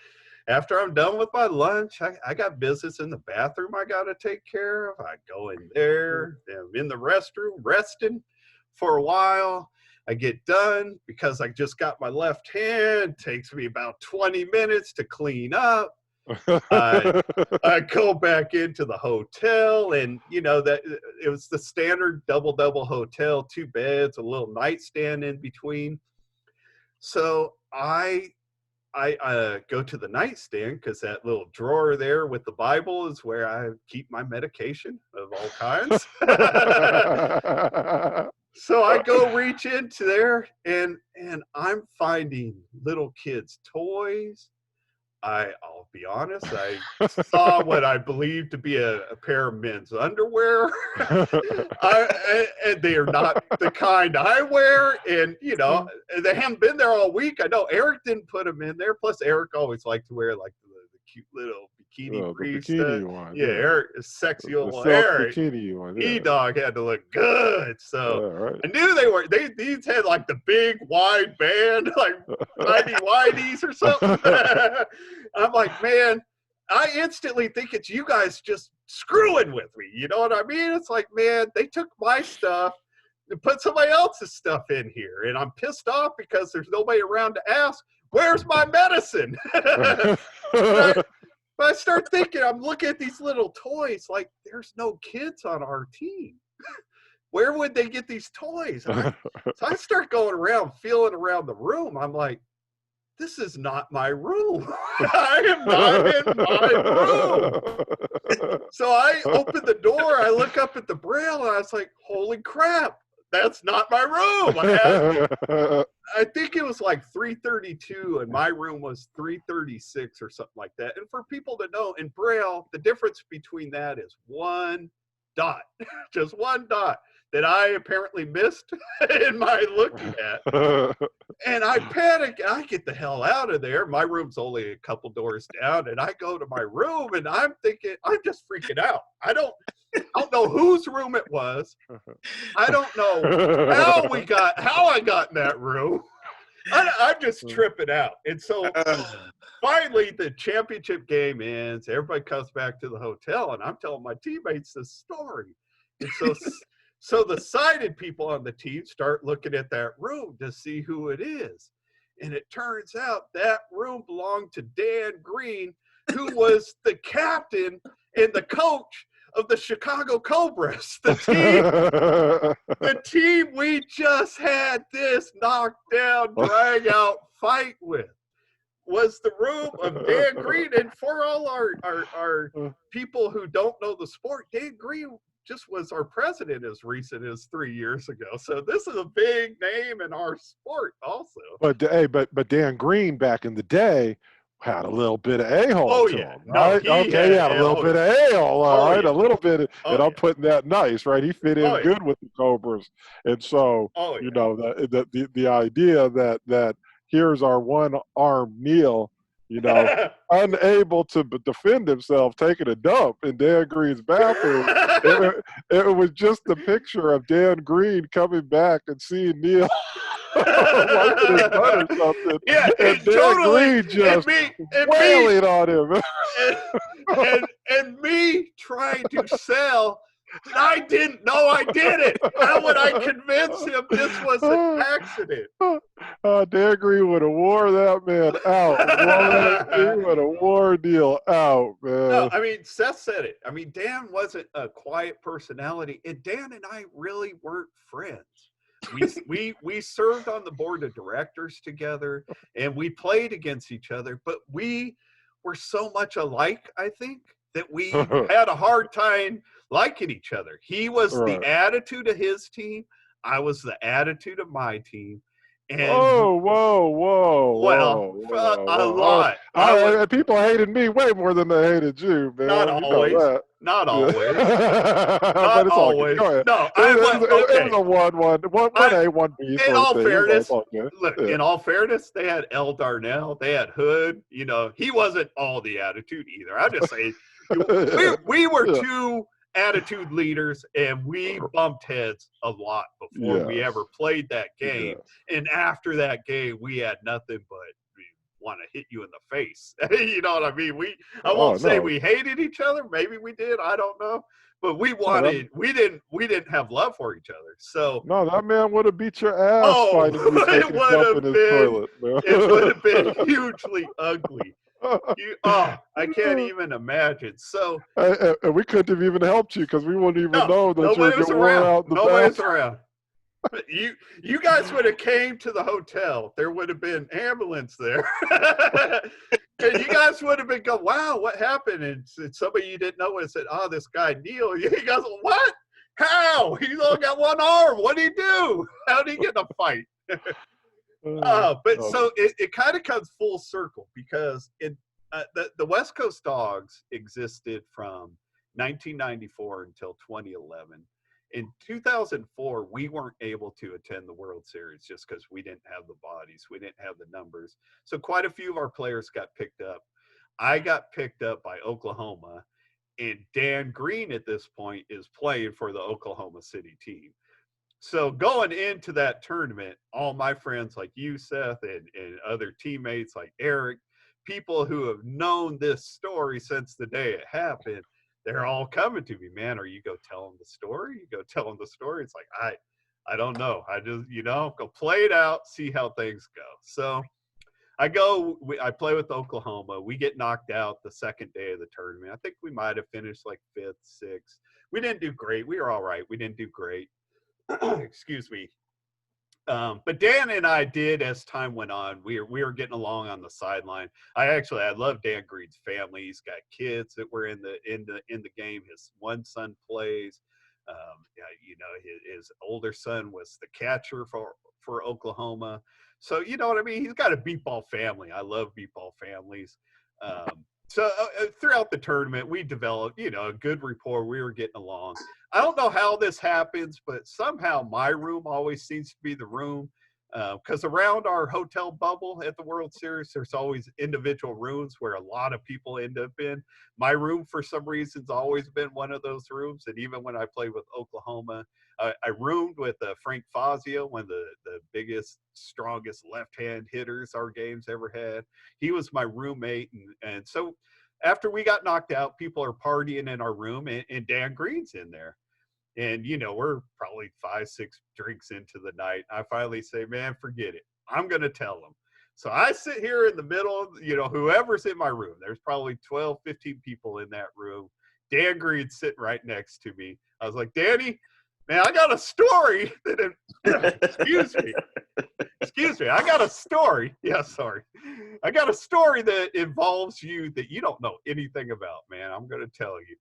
after I'm done with my lunch, I got business in the bathroom I got to take care of. I go in there. I'm in the restroom resting for a while. I get done because I just got my left hand. It takes me about 20 minutes to clean up. I go back into the hotel, and that it was the standard double hotel, 2 beds, a little nightstand in between. So I go to the nightstand because that little drawer there with the Bible is where I keep my medication of all kinds. So I go reach into there, and I'm finding little kids' toys. I'll be honest, I saw what I believe to be a pair of men's underwear. And they are not the kind I wear. And, they haven't been there all week. I know Eric didn't put them in there. Plus, Eric always liked to wear like the cute little bikini briefs. One, yeah, Eric is sexy old Eric. Bikini one, yeah. E-Dog had to look good. So right. I knew these had like the big wide band, like whitey-whiteys or something. I'm like, man, I instantly think it's you guys just screwing with me. You know what I mean? It's like, man, they took my stuff and put somebody else's stuff in here. And I'm pissed off because there's nobody around to ask, where's my medicine? But I start thinking, I'm looking at these little toys, like there's no kids on our team. Where would they get these toys? So I start going around, feeling around the room. I'm like, this is not my room. I am not in my room. So I open the door, I look up at the Braille, and I was like, holy crap, that's not my room. I think it was like 332, and my room was 336 or something like that. And for people to know, in Braille, the difference between that is 1 dot, just 1 dot that I apparently missed in my looking at. And I panic. I get the hell out of there. My room's only a couple doors down, and I go to my room, and I'm thinking, I'm just freaking out. I don't know whose room it was. I don't know how I got in that room. I'm just tripping out. And so finally the championship game ends. Everybody comes back to the hotel, and I'm telling my teammates this story. And so the sighted people on the team start looking at that room to see who it is. And it turns out that room belonged to Dan Green, who was the captain and the coach of the Chicago Cobras, the team we just had this knockdown, drag out fight with, was the room of Dan Green. And for all our people who don't know the sport, Dan Green just was our president as recent as 3 years ago. So this is a big name in our sport also. But Dan Green back in the day had a little bit of a-hole Oh, to yeah. him, No, right? he Okay, he had a little bit of a-hole, all right? yeah. A little bit, Oh, and I'm yeah. putting that nice, right? He fit in Oh, yeah. good with the Cobras. And so, Oh, you yeah. know, the idea that here's our one-armed Neil, you know, unable to defend himself, taking a dump in Dan Green's bathroom. It was just the picture of Dan Green coming back and seeing Neil wiping his butt or something, Yeah, and Dan totally. Green just And wailing on him. and me trying to sell that I didn't know I did it. How would I convince him this was an accident? Dan Green would have wore that man out. He would have wore Neil out, man. No, I mean, Seth said it. I mean, Dan wasn't a quiet personality, and Dan and I really weren't friends. We served on the board of directors together, and we played against each other, but we were so much alike, I think, that we had a hard time liking each other. He was the attitude of his team. I was the attitude of my team. And whoa. A lot. People hated me way more than they hated you, man. Not always. You know that. Not always. But it's always. All good. No, it was a 1A, 1B. In all fairness, look, in all fairness, they had L. Darnell, they had Hood. You know, he wasn't all the attitude either. I'm just saying, we were two attitude leaders, and we bumped heads a lot before we ever played that game. And after that game, we had nothing but want to hit you in the face. You know what I mean? I won't say we hated each other. Maybe we did. I don't know. But we didn't have love for each other. So no, that man would have beat your ass fighting you, it would have been. It would have been hugely ugly. I can't even imagine. So and we couldn't have even helped you because we wouldn't even know that you were getting worn out. Nobody's around. You guys would have came to the hotel. There would have been ambulance there. And you guys would have been going, wow, what happened? And somebody you didn't know would have said, oh, this guy Neil. You guys, what? How? He's only got one arm. What did he do? How did he get in a fight? So it kind of comes full circle because the West Coast Dogs existed from 1994 until 2011. In 2004, we weren't able to attend the World Series just because we didn't have the bodies. We didn't have the numbers. So quite a few of our players got picked up. I got picked up by Oklahoma, and Dan Green at this point is playing for the Oklahoma City team. So going into that tournament, all my friends like you, Seth, and other teammates like Eric, people who have known this story since the day it happened, they're all coming to me, man. Are you go tell them the story? You go tell them the story. It's like, I don't know. I just, go play it out, see how things go. So I play with Oklahoma. We get knocked out the second day of the tournament. I think we might have finished like 5th, 6th. We didn't do great. We were all right. We didn't do great. Excuse me. But Dan and I did, as time went on, we were getting along on the sideline. I love Dan Green's family. He's got kids that were in the game. His one son plays. His older son was the catcher for Oklahoma. So you know what I mean. He's got a Beepball family. I love Beepball families. So throughout the tournament, we developed, a good rapport. We were getting along. I don't know how this happens, but somehow my room always seems to be the room because around our hotel bubble at the World Series, there's always individual rooms where a lot of people end up in. My room, for some reason, has always been one of those rooms. And even when I played with Oklahoma, I roomed with Frank Fazio, one of the biggest, strongest left-hand hitters our game's ever had. He was my roommate. And so after we got knocked out, people are partying in our room, and Dan Green's in there. And, we're probably 5, 6 drinks into the night. I finally say, man, forget it. I'm going to tell them. So I sit here in the middle, whoever's in my room. There's probably 12, 15 people in that room. Dan Green's sitting right next to me. I was like, Danny, man, I got a story excuse me. I got a story. Yeah, sorry. I got a story that involves you that you don't know anything about, man. I'm going to tell you.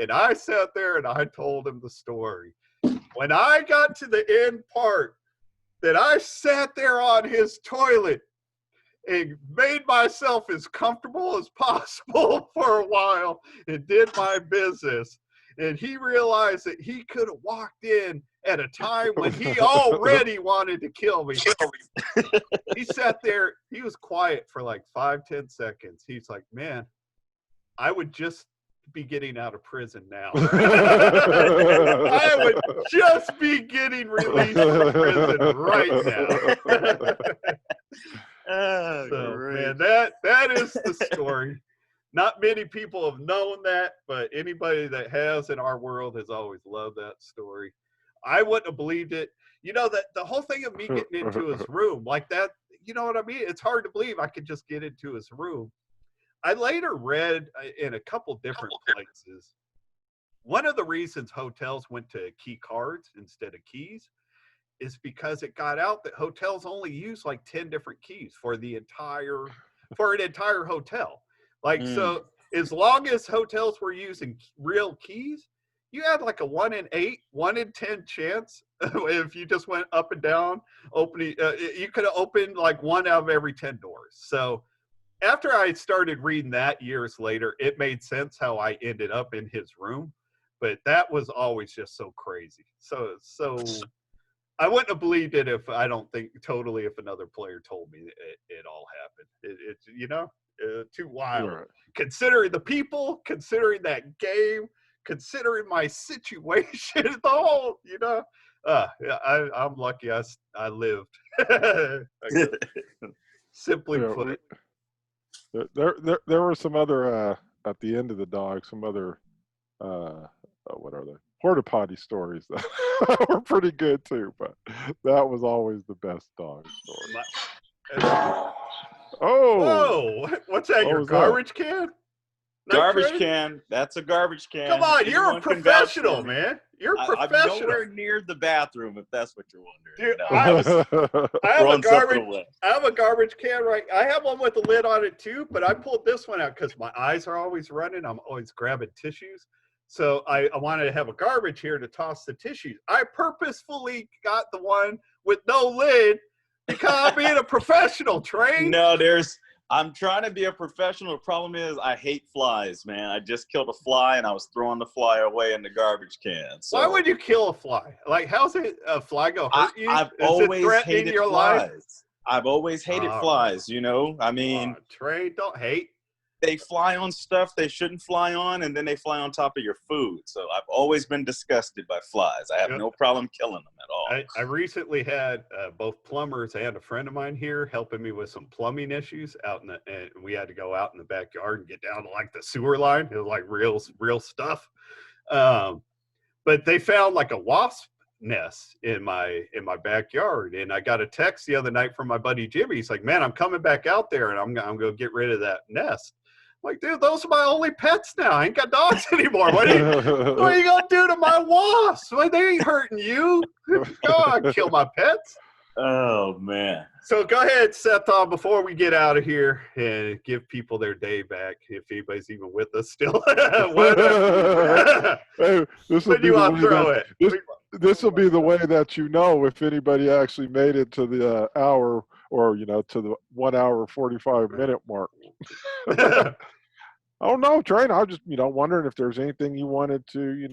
And I sat there and I told him the story. When I got to the end part, that I sat there on his toilet and made myself as comfortable as possible for a while and did my business. And he realized that he could have walked in at a time when he already wanted to kill me. He sat there. He was quiet for like 5-10 seconds. He's like, man, I would just be getting out of prison now. I would just be getting released from prison right now. Man, that is the story. Not many people have known that, but anybody that has in our world has always loved that story. I wouldn't have believed it. You know, that the whole thing of me getting into his room like that, you know what I mean? It's hard to believe I could just get into his room. I later read in a couple different places, one of the reasons hotels went to key cards instead of keys is because it got out that hotels only use like 10 different keys for an entire hotel. Like, so as long as hotels were using real keys, you had like a 1 in 8, 1 in 10 chance if you just went up and down opening. You could have opened like 1 out of every 10 doors. So after I started reading that years later, it made sense how I ended up in his room. But that was always just so crazy. So I wouldn't have believed it if another player told me it all happened. It's too wild. Right. Considering the people, considering that game, considering my situation, the whole, I'm lucky I lived. Simply put. There were some other at the end of the dog, some other what are they? Porta potty stories that were pretty good too, but that was always the best dog story. Whoa! What's that? Your garbage can? Garbage can. That's a garbage can. Come on, you're a professional, man. You're a professional. I'm nowhere near the bathroom, if that's what you're wondering. Dude, I have a garbage can, right? I have one with the lid on it too, but I pulled this one out because my eyes are always running. I'm always grabbing tissues. So I wanted to have a garbage here to toss the tissues. I purposefully got the one with no lid because I'm being a professional, Trey. No, I'm trying to be a professional. The problem is I hate flies, man. I just killed a fly and I was throwing the fly away in the garbage can. So. Why would you kill a fly? Like, how's a fly go hurt you? I've always hated your flies. Life? I've always hated flies, I mean. Trey, don't hate. They fly on stuff they shouldn't fly on, and then they fly on top of your food. So I've always been disgusted by flies. I have no problem killing them at all. I recently had both plumbers and a friend of mine here helping me with some plumbing issues and we had to go out in the backyard and get down to like the sewer line. It was like real stuff. But they found like a wasp nest in my backyard, and I got a text the other night from my buddy Jimmy. He's like, "Man, I'm coming back out there, and I'm going to get rid of that nest." I'm like, dude, those are my only pets now. I ain't got dogs anymore. What are you gonna do to my wasps? Well, they ain't hurting you. God, kill my pets. Oh man. So go ahead, Seth, before we get out of here and give people their day back, if anybody's even with us still. Hey, this will be the way that if anybody actually made it to the hour or to the 1 hour 45-minute mark. Oh no, Trey. I was just wondering if there's anything you wanted to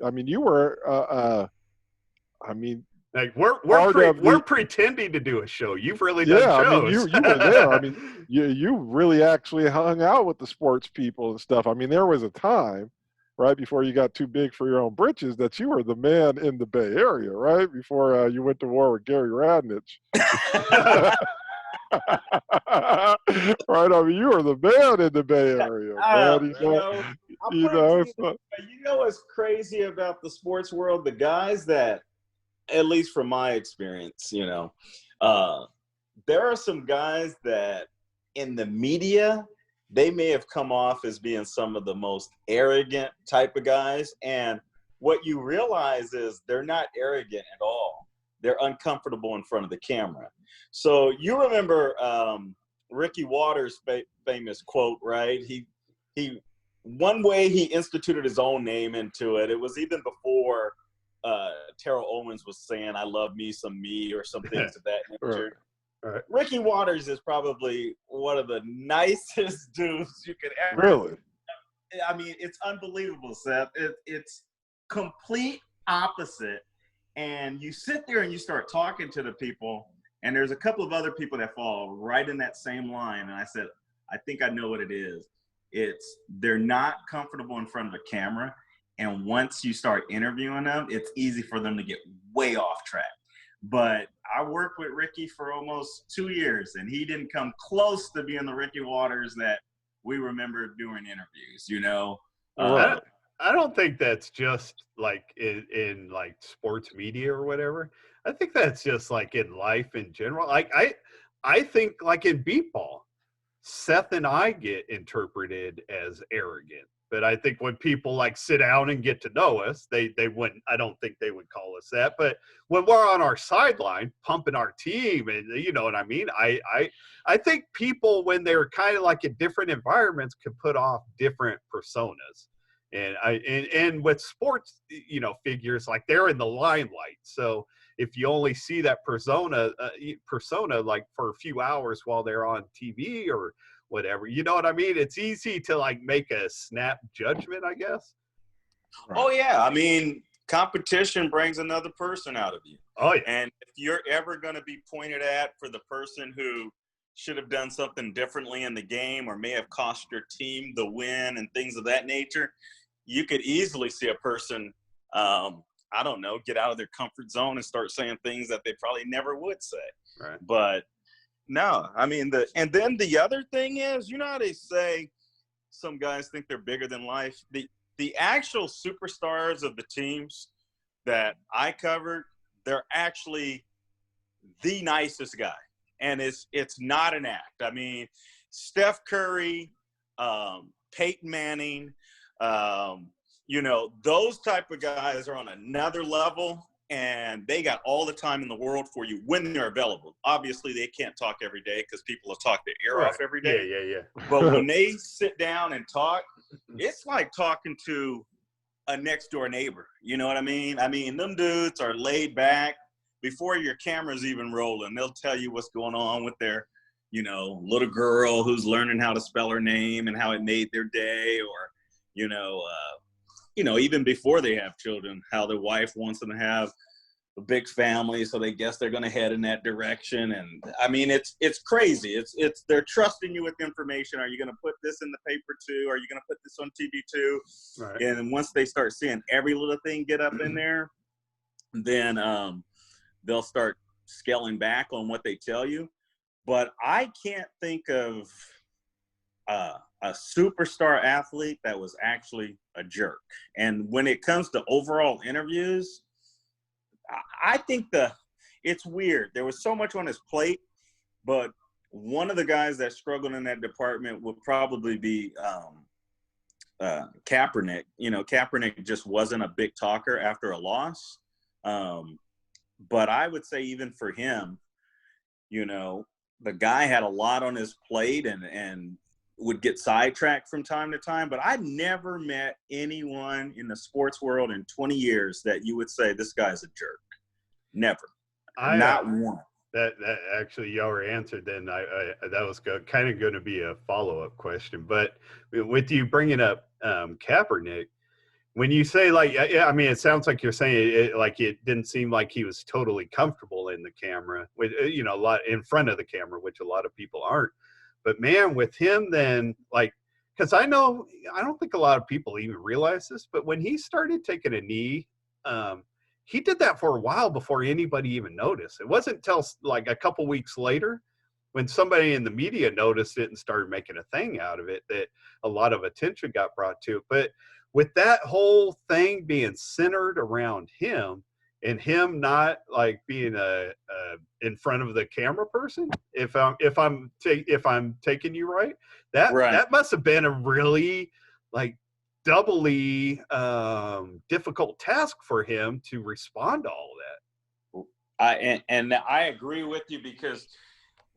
I mean, you were like we're pretending to do a show. You've really done shows. I mean, you were there. I mean, you really actually hung out with the sports people and stuff. I mean, there was a time right before you got too big for your own britches that you were the man in the Bay Area, right? Before you went to war with Gary Radnich. Right, I mean, you were the man in the Bay Area, man. What's crazy about the sports world? The guys that, at least from my experience, there are some guys that in the media, they may have come off as being some of the most arrogant type of guys. And what you realize is they're not arrogant at all. They're uncomfortable in front of the camera. So you remember Ricky Waters' famous quote, right? He one way he instituted his own name into it. It was even before Terrell Owens was saying, "I love me some me," or some things of that nature. Right. Ricky Waters is probably one of the nicest dudes you could ever. Really? I mean, it's unbelievable, Seth. It's complete opposite. And you sit there and you start talking to the people, and there's a couple of other people that fall right in that same line. And I said, I think I know what it is. They're not comfortable in front of a camera. And once you start interviewing them, it's easy for them to get way off track. But I worked with Ricky for almost 2 years, and he didn't come close to being the Ricky Waters that we remember doing interviews, you know? I don't think that's just like in like sports media or whatever. I think that's just like in life in general. Like I think like in Beepball, Seth and I get interpreted as arrogant. But I think when people like sit down and get to know us, they wouldn't. I don't think they would call us that. But when we're on our sideline pumping our team, and you know what I mean, I think people when they're kind of like in different environments can put off different personas. And with sports, you know, figures like they're in the limelight. So if you only see that persona like for a few hours while they're on TV or whatever, you know what I mean? It's easy to like make a snap judgment, I guess. Right. Oh yeah, I mean, competition brings another person out of you. Oh yeah. And if you're ever going to be pointed at for the person who should have done something differently in the game or may have cost your team the win and things of that nature, you could easily see a person, I don't know, get out of their comfort zone and start saying things that they probably never would say. Right. But no, I mean, and then the other thing is, you know how they say some guys think they're bigger than life? The actual superstars of the teams that I covered, they're actually the nicest guy. And it's not an act. I mean, Steph Curry, Peyton Manning, you know, those type of guys are on another level, and they got all the time in the world for you when they're available. Obviously, they can't talk every day because people will talk their ear off every day. Yeah. But when they sit down and talk, it's like talking to a next door neighbor. You know what I mean? I mean, them dudes are laid back. Before your camera's even rolling, they'll tell you what's going on with their, you know, little girl who's learning how to spell her name and how it made their day, or, you know, even before they have children, how their wife wants them to have a big family, so they guess they're going to head in that direction. And I mean, it's crazy. It's they're trusting you with information. Are you going to put this in the paper too? Are you going to put this on TV too? Right. And once they start seeing every little thing get up in there, then they'll start scaling back on what they tell you. But I can't think of a superstar athlete that was actually a jerk. And when it comes to overall interviews, I think it's weird. There was so much on his plate, but one of the guys that struggled in that department would probably be Kaepernick. You know, Kaepernick just wasn't a big talker after a loss. But I would say even for him, you know, the guy had a lot on his plate and would get sidetracked from time to time. But I never met anyone in the sports world in 20 years that you would say this guy's a jerk. Never. Not one. That actually you already answered. Then that was kind of going to be a follow-up question. But with you bringing up Kaepernick, when you say like, yeah, I mean, it sounds like you're saying like it didn't seem like he was totally comfortable in the camera, with you know, a lot in front of the camera, which a lot of people aren't. But man, with him, then like, because I don't think a lot of people even realize this, but when he started taking a knee, he did that for a while before anybody even noticed. It wasn't until like a couple weeks later, when somebody in the media noticed it and started making a thing out of it, that a lot of attention got brought to it. But with that whole thing being centered around him and him not like being a in front of the camera person, if I'm taking you right, that must have been a really like doubly difficult task for him to respond to all that. And I agree with you, because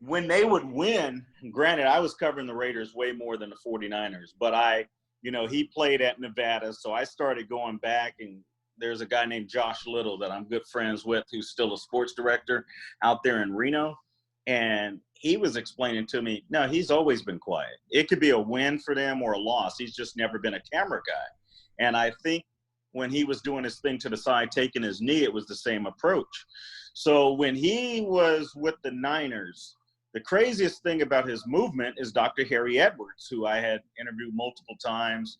when they would win, granted, I was covering the Raiders way more than the 49ers, but you know, he played at Nevada, so I started going back, and there's a guy named Josh Little that I'm good friends with who's still a sports director out there in Reno. And he was explaining to me, no, he's always been quiet. It could be a win for them or a loss. He's just never been a camera guy. And I think when he was doing his thing to the side, taking his knee, it was the same approach. So when he was with the Niners, the craziest thing about his movement is Dr. Harry Edwards, who I had interviewed multiple times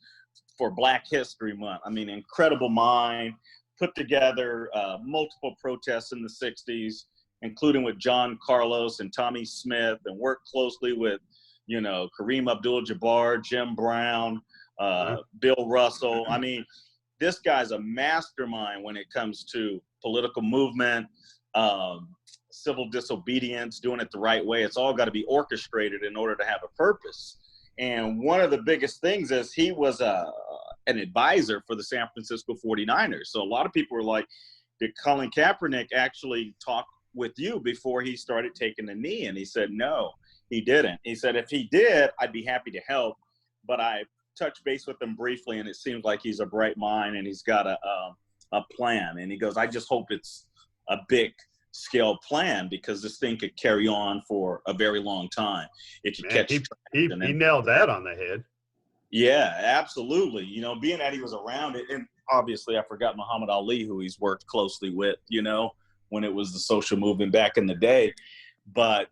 for Black History Month. I mean, incredible mind, put together multiple protests in the 60s, including with John Carlos and Tommy Smith, and worked closely with, you know, Kareem Abdul-Jabbar, Jim Brown, Bill Russell. I mean, this guy's a mastermind when it comes to political movement, civil disobedience, doing it the right way. It's all got to be orchestrated in order to have a purpose. And one of the biggest things is he was an advisor for the San Francisco 49ers. So a lot of people were like, did Colin Kaepernick actually talk with you before he started taking the knee? And he said, no, he didn't. He said, if he did, I'd be happy to help. But I touched base with him briefly, and it seems like he's a bright mind and he's got a plan. And he goes, I just hope it's a big scale plan, because this thing could carry on for a very long time. It could catch. He nailed that on the head. Yeah, absolutely. You know, being that he was around it, and obviously I forgot Muhammad Ali, who he's worked closely with, you know, when it was the social movement back in the day. But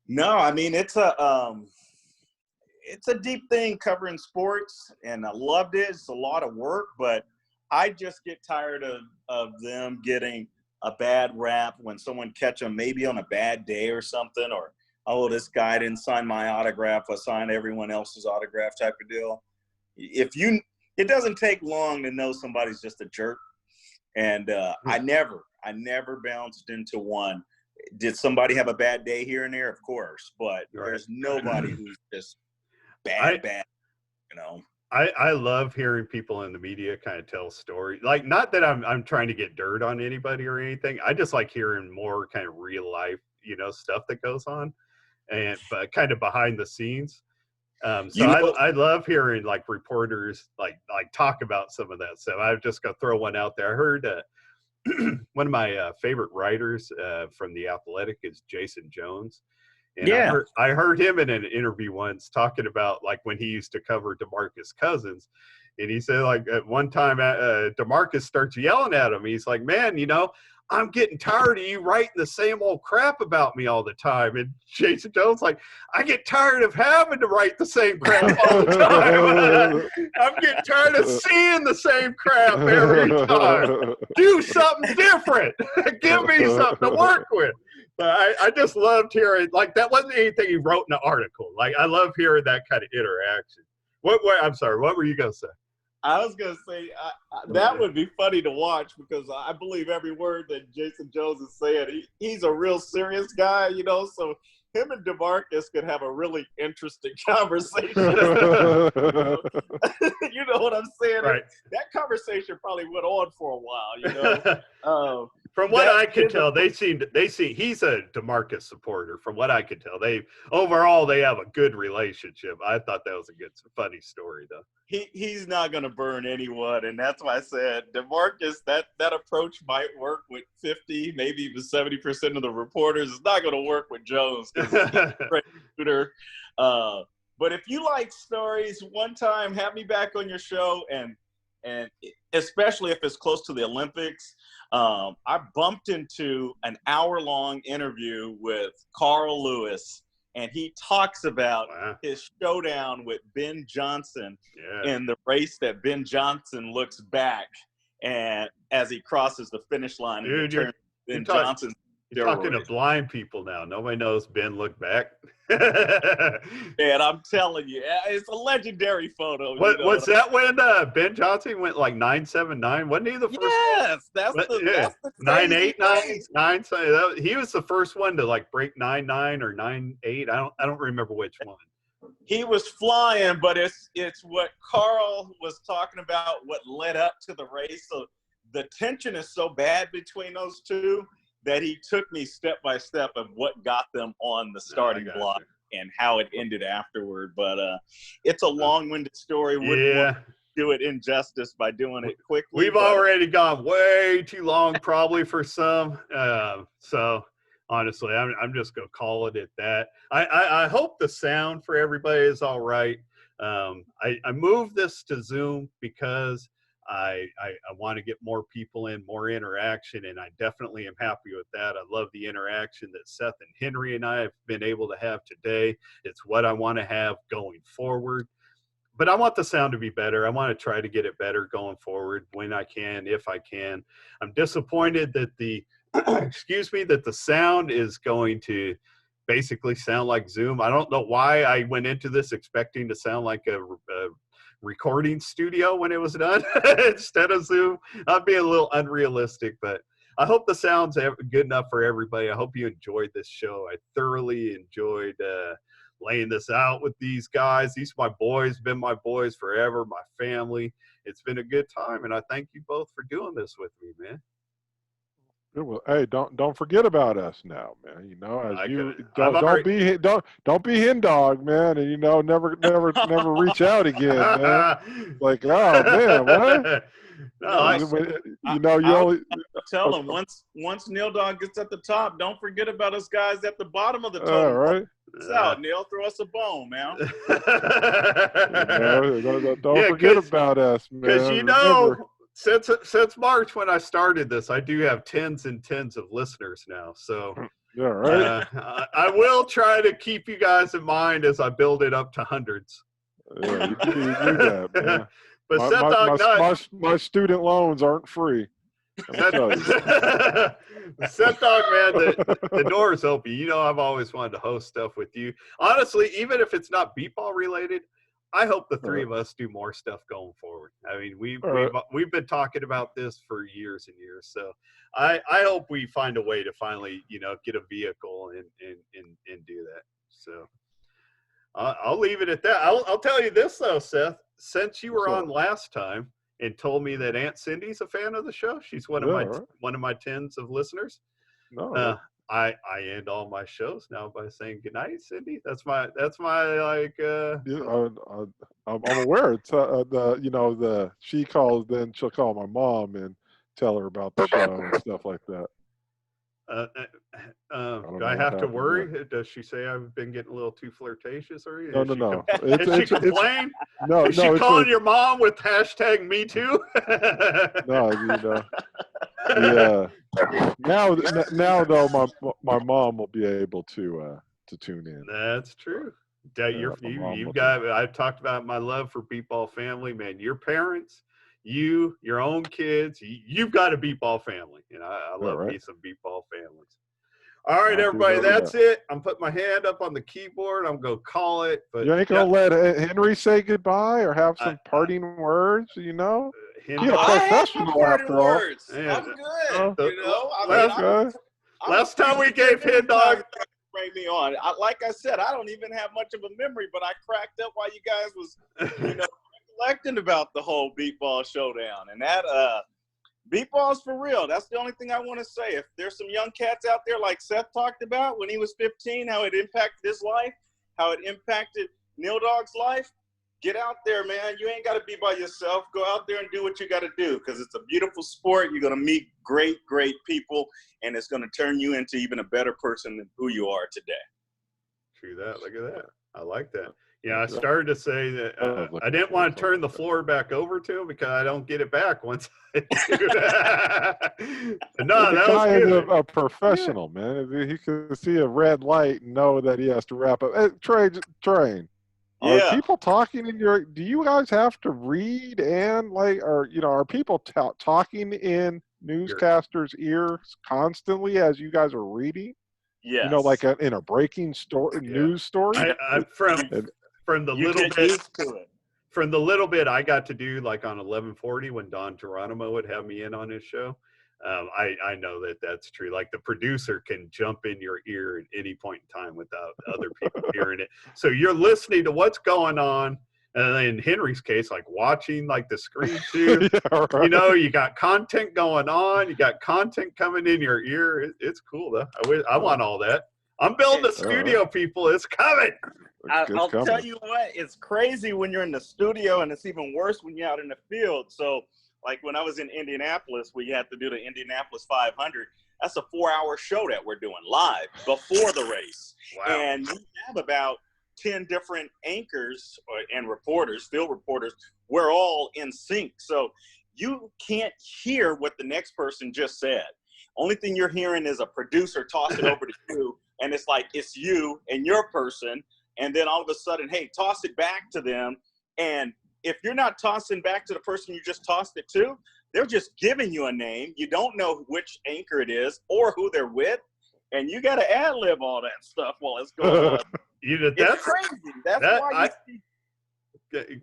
no, I mean, it's a deep thing covering sports, and I loved it. It's a lot of work, but I just get tired of them getting a bad rap when someone catch them maybe on a bad day or something, or, oh, this guy didn't sign my autograph, I signed everyone else's autograph type of deal. It doesn't take long to know somebody's just a jerk. And I never bounced into one. Did somebody have a bad day here and there? Of course, but there's nobody who's just bad, you know. I love hearing people in the media kind of tell stories. Like, not that I'm trying to get dirt on anybody or anything. I just like hearing more kind of real life, you know, stuff that goes on, but kind of behind the scenes. I love hearing like reporters like talk about some of that stuff. I'm just gonna throw one out there. I heard one of my favorite writers from The Athletic is Jason Jones. And yeah, I heard him in an interview once talking about like when he used to cover DeMarcus Cousins, and he said like at one time DeMarcus starts yelling at him. He's like, "Man, you know, I'm getting tired of you writing the same old crap about me all the time." And Jason Jones like, "I get tired of having to write the same crap all the time. I'm getting tired of seeing the same crap every time. Do something different. Give me something to work with." But I just loved hearing, like, that wasn't anything he wrote in the article. Like, I love hearing that kind of interaction. I'm sorry, what were you going to say? I was going to say, that would be funny to watch, because I believe every word that Jason Jones is saying. He's a real serious guy, you know, so him and DeMarcus could have a really interesting conversation. You know what I'm saying? Right. That conversation probably went on for a while, you know. From what I could tell, they see he's a DeMarcus supporter. From what I could tell, overall they have a good relationship. I thought that was a good, funny story, though. He's not going to burn anyone, and that's why I said DeMarcus, that approach might work with 50, maybe even 70% of the reporters. It's not going to work with Jones, because he's a great shooter. But if you like stories, one time have me back on your show, and especially if it's close to the Olympics. I bumped into an hour-long interview with Carl Lewis, and he talks about his showdown with Ben Johnson in the race that Ben Johnson looks back and as he crosses the finish line. Dude, you're talking to blind people now. Nobody knows Ben looked back. Man, I'm telling you, it's a legendary photo. Was that when Ben Johnson went like 9.79? Wasn't he the first one? Yes, that's the 9.8. He was the first one to like break 9.9 or 9.8. I don't remember which one. He was flying, but it's what Carl was talking about, what led up to the race. So the tension is so bad between those two that he took me step by step of what got them on the starting block and how it ended afterward. But it's a long-winded story. Wouldn't do it injustice by doing it quickly. We've already gone way too long, probably, for some. So Honestly, I'm just gonna call it at that. I hope the sound for everybody is all right. I moved this to Zoom because I want to get more people in, more interaction, and I definitely am happy with that. I love the interaction that Seth and Henry and I have been able to have today. It's what I want to have going forward. But I want the sound to be better. I want to try to get it better going forward when I can, if I can. I'm disappointed that the excuse me, that the sound is going to basically sound like Zoom. I don't know why I went into this expecting to sound like a recording studio when it was done instead of Zoom. I'm being a little unrealistic, but I hope the sound's good enough for everybody. I hope you enjoyed this show. I thoroughly enjoyed laying this out with these guys. These are my boys, been my boys forever, my family. It's been a good time, and I thank you both for doing this with me, man. Hey, don't forget about us now, man. You know, as don't be hen dog, man, and never reach out again, man. Like, oh man, what? I'll tell him once Neil Dog gets at the top, don't forget about us guys at the bottom of the totem. All right. Out, Neil, throw us a bone, man. Don't forget about us, man. Because since March when I started this, I do have tens and tens of listeners now. So yeah, right. I will try to keep you guys in mind as I build it up to hundreds. Yeah, you do that, man. But my student loans aren't free. Seth Dog, man, the door is open. You know, I've always wanted to host stuff with you. Honestly, even if it's not Beepball related, I hope the three of us do more stuff going forward. I mean, we've been talking about this for years and years. So I hope we find a way to finally, get a vehicle and do that. So I'll leave it at that. I'll tell you this though, Seth. Since you were on last time and told me that Aunt Cindy's a fan of the show, she's one of my tens of listeners. No. I end all my shows now by saying good night, Cindy. That's my like. I'm aware. It's she calls, then she'll call my mom and tell her about the show and stuff like that. Do I have to worry? There. Does she say I've been getting a little too flirtatious? Or No. Did she complain? No, is she calling your mom with hashtag me too? No, yeah. Now though, my mom will be able to tune in. That's true. I've talked about my love for Beepball family, man. Your parents, your own kids, you've got a Beepball family, and I love me some Beepball families. All right, everybody, that's it. I'm putting my hand up on the keyboard. I'm gonna call it. But you ain't gonna let Henry say goodbye or have some parting words, He's a professional after all. Yeah. I'm good. Last time we gave Hen Dog. Bring me on. Like I said, I don't even have much of a memory, but I cracked up while you guys was, recollecting about the whole Beepball showdown. And that Beepball's for real. That's the only thing I want to say. If there's some young cats out there like Seth talked about when he was 15, how it impacted his life, how it impacted Neil Dog's life, get out there, man. You ain't got to be by yourself. Go out there and do what you got to do because it's a beautiful sport. You're going to meet great, great people, and it's going to turn you into even a better person than who you are today. True that. Look at that. I like that. Yeah, I started to say that I didn't want to turn the floor back over to him because I don't get it back once I do that. No, that was good. The guy is a professional, man. He can see a red light and know that he has to wrap up. Hey, Train. Yeah. Are people talking in do you guys have to read and are people talking in newscasters' ears constantly as you guys are reading? Yes. Like in a breaking news story? From the little bit I got to do like on 1140 when Don Geronimo would have me in on his show. I know that's true. Like the producer can jump in your ear at any point in time without other people hearing it. So you're listening to what's going on. And in Henry's case, like watching like the screen too, yeah, right. You got content going on. You got content coming in your ear. It's cool though. I want all that. I'm building a studio, people. It's coming. I'll tell you what, it's crazy when you're in the studio, and it's even worse when you're out in the field. So, like when I was in Indianapolis, we had to do the Indianapolis 500. That's a 4-hour show that we're doing live before the race. Wow. And we have about 10 different anchors and reporters, field reporters. We're all in sync. So you can't hear what the next person just said. Only thing you're hearing is a producer toss it over to you, and it's like it's you and your person, and then all of a sudden, hey, toss it back to them. And if you're not tossing back to the person you just tossed it to, they're just giving you a name. You don't know which anchor it is or who they're with, and you got to ad-lib all that stuff while it's going on. It's crazy. That's why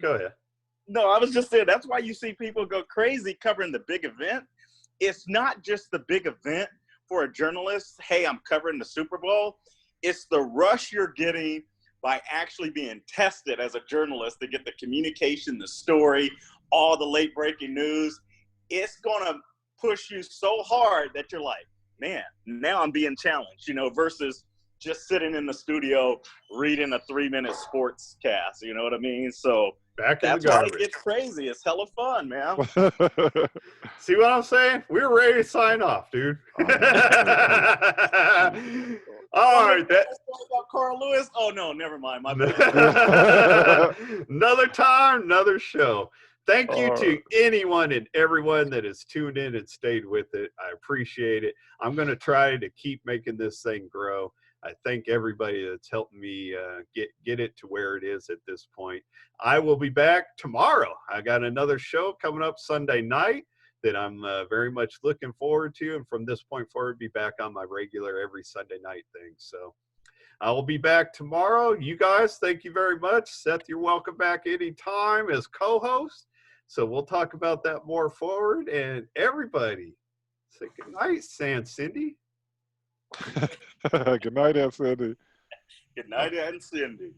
Go ahead. No, I was just saying, that's why you see people go crazy covering the big event. It's not just the big event for a journalist. Hey, I'm covering the Super Bowl. It's the rush you're getting by actually being tested as a journalist to get the communication, the story, all the late breaking news. It's going to push you so hard that you're like, man, now I'm being challenged, you know, versus just sitting in the studio reading a 3-minute sports cast. You know what I mean? So that's why it gets crazy. It's hella fun, man. See what I'm saying? We're ready to sign off, dude. All right. About Carl Lewis? Oh, no, never mind. My Another time, another show. Thank you to anyone and everyone that has tuned in and stayed with it. I appreciate it. I'm going to try to keep making this thing grow. I thank everybody that's helped me get it to where it is at this point. I will be back tomorrow. I got another show coming up Sunday night that I'm very much looking forward to. And from this point forward, be back on my regular every Sunday night thing. So I will be back tomorrow. You guys, thank you very much. Seth, you're welcome back anytime as co-host. So we'll talk about that more forward. And everybody, say good night, San Cindy. Good night, Aunt Cindy. Good night, Aunt Cindy.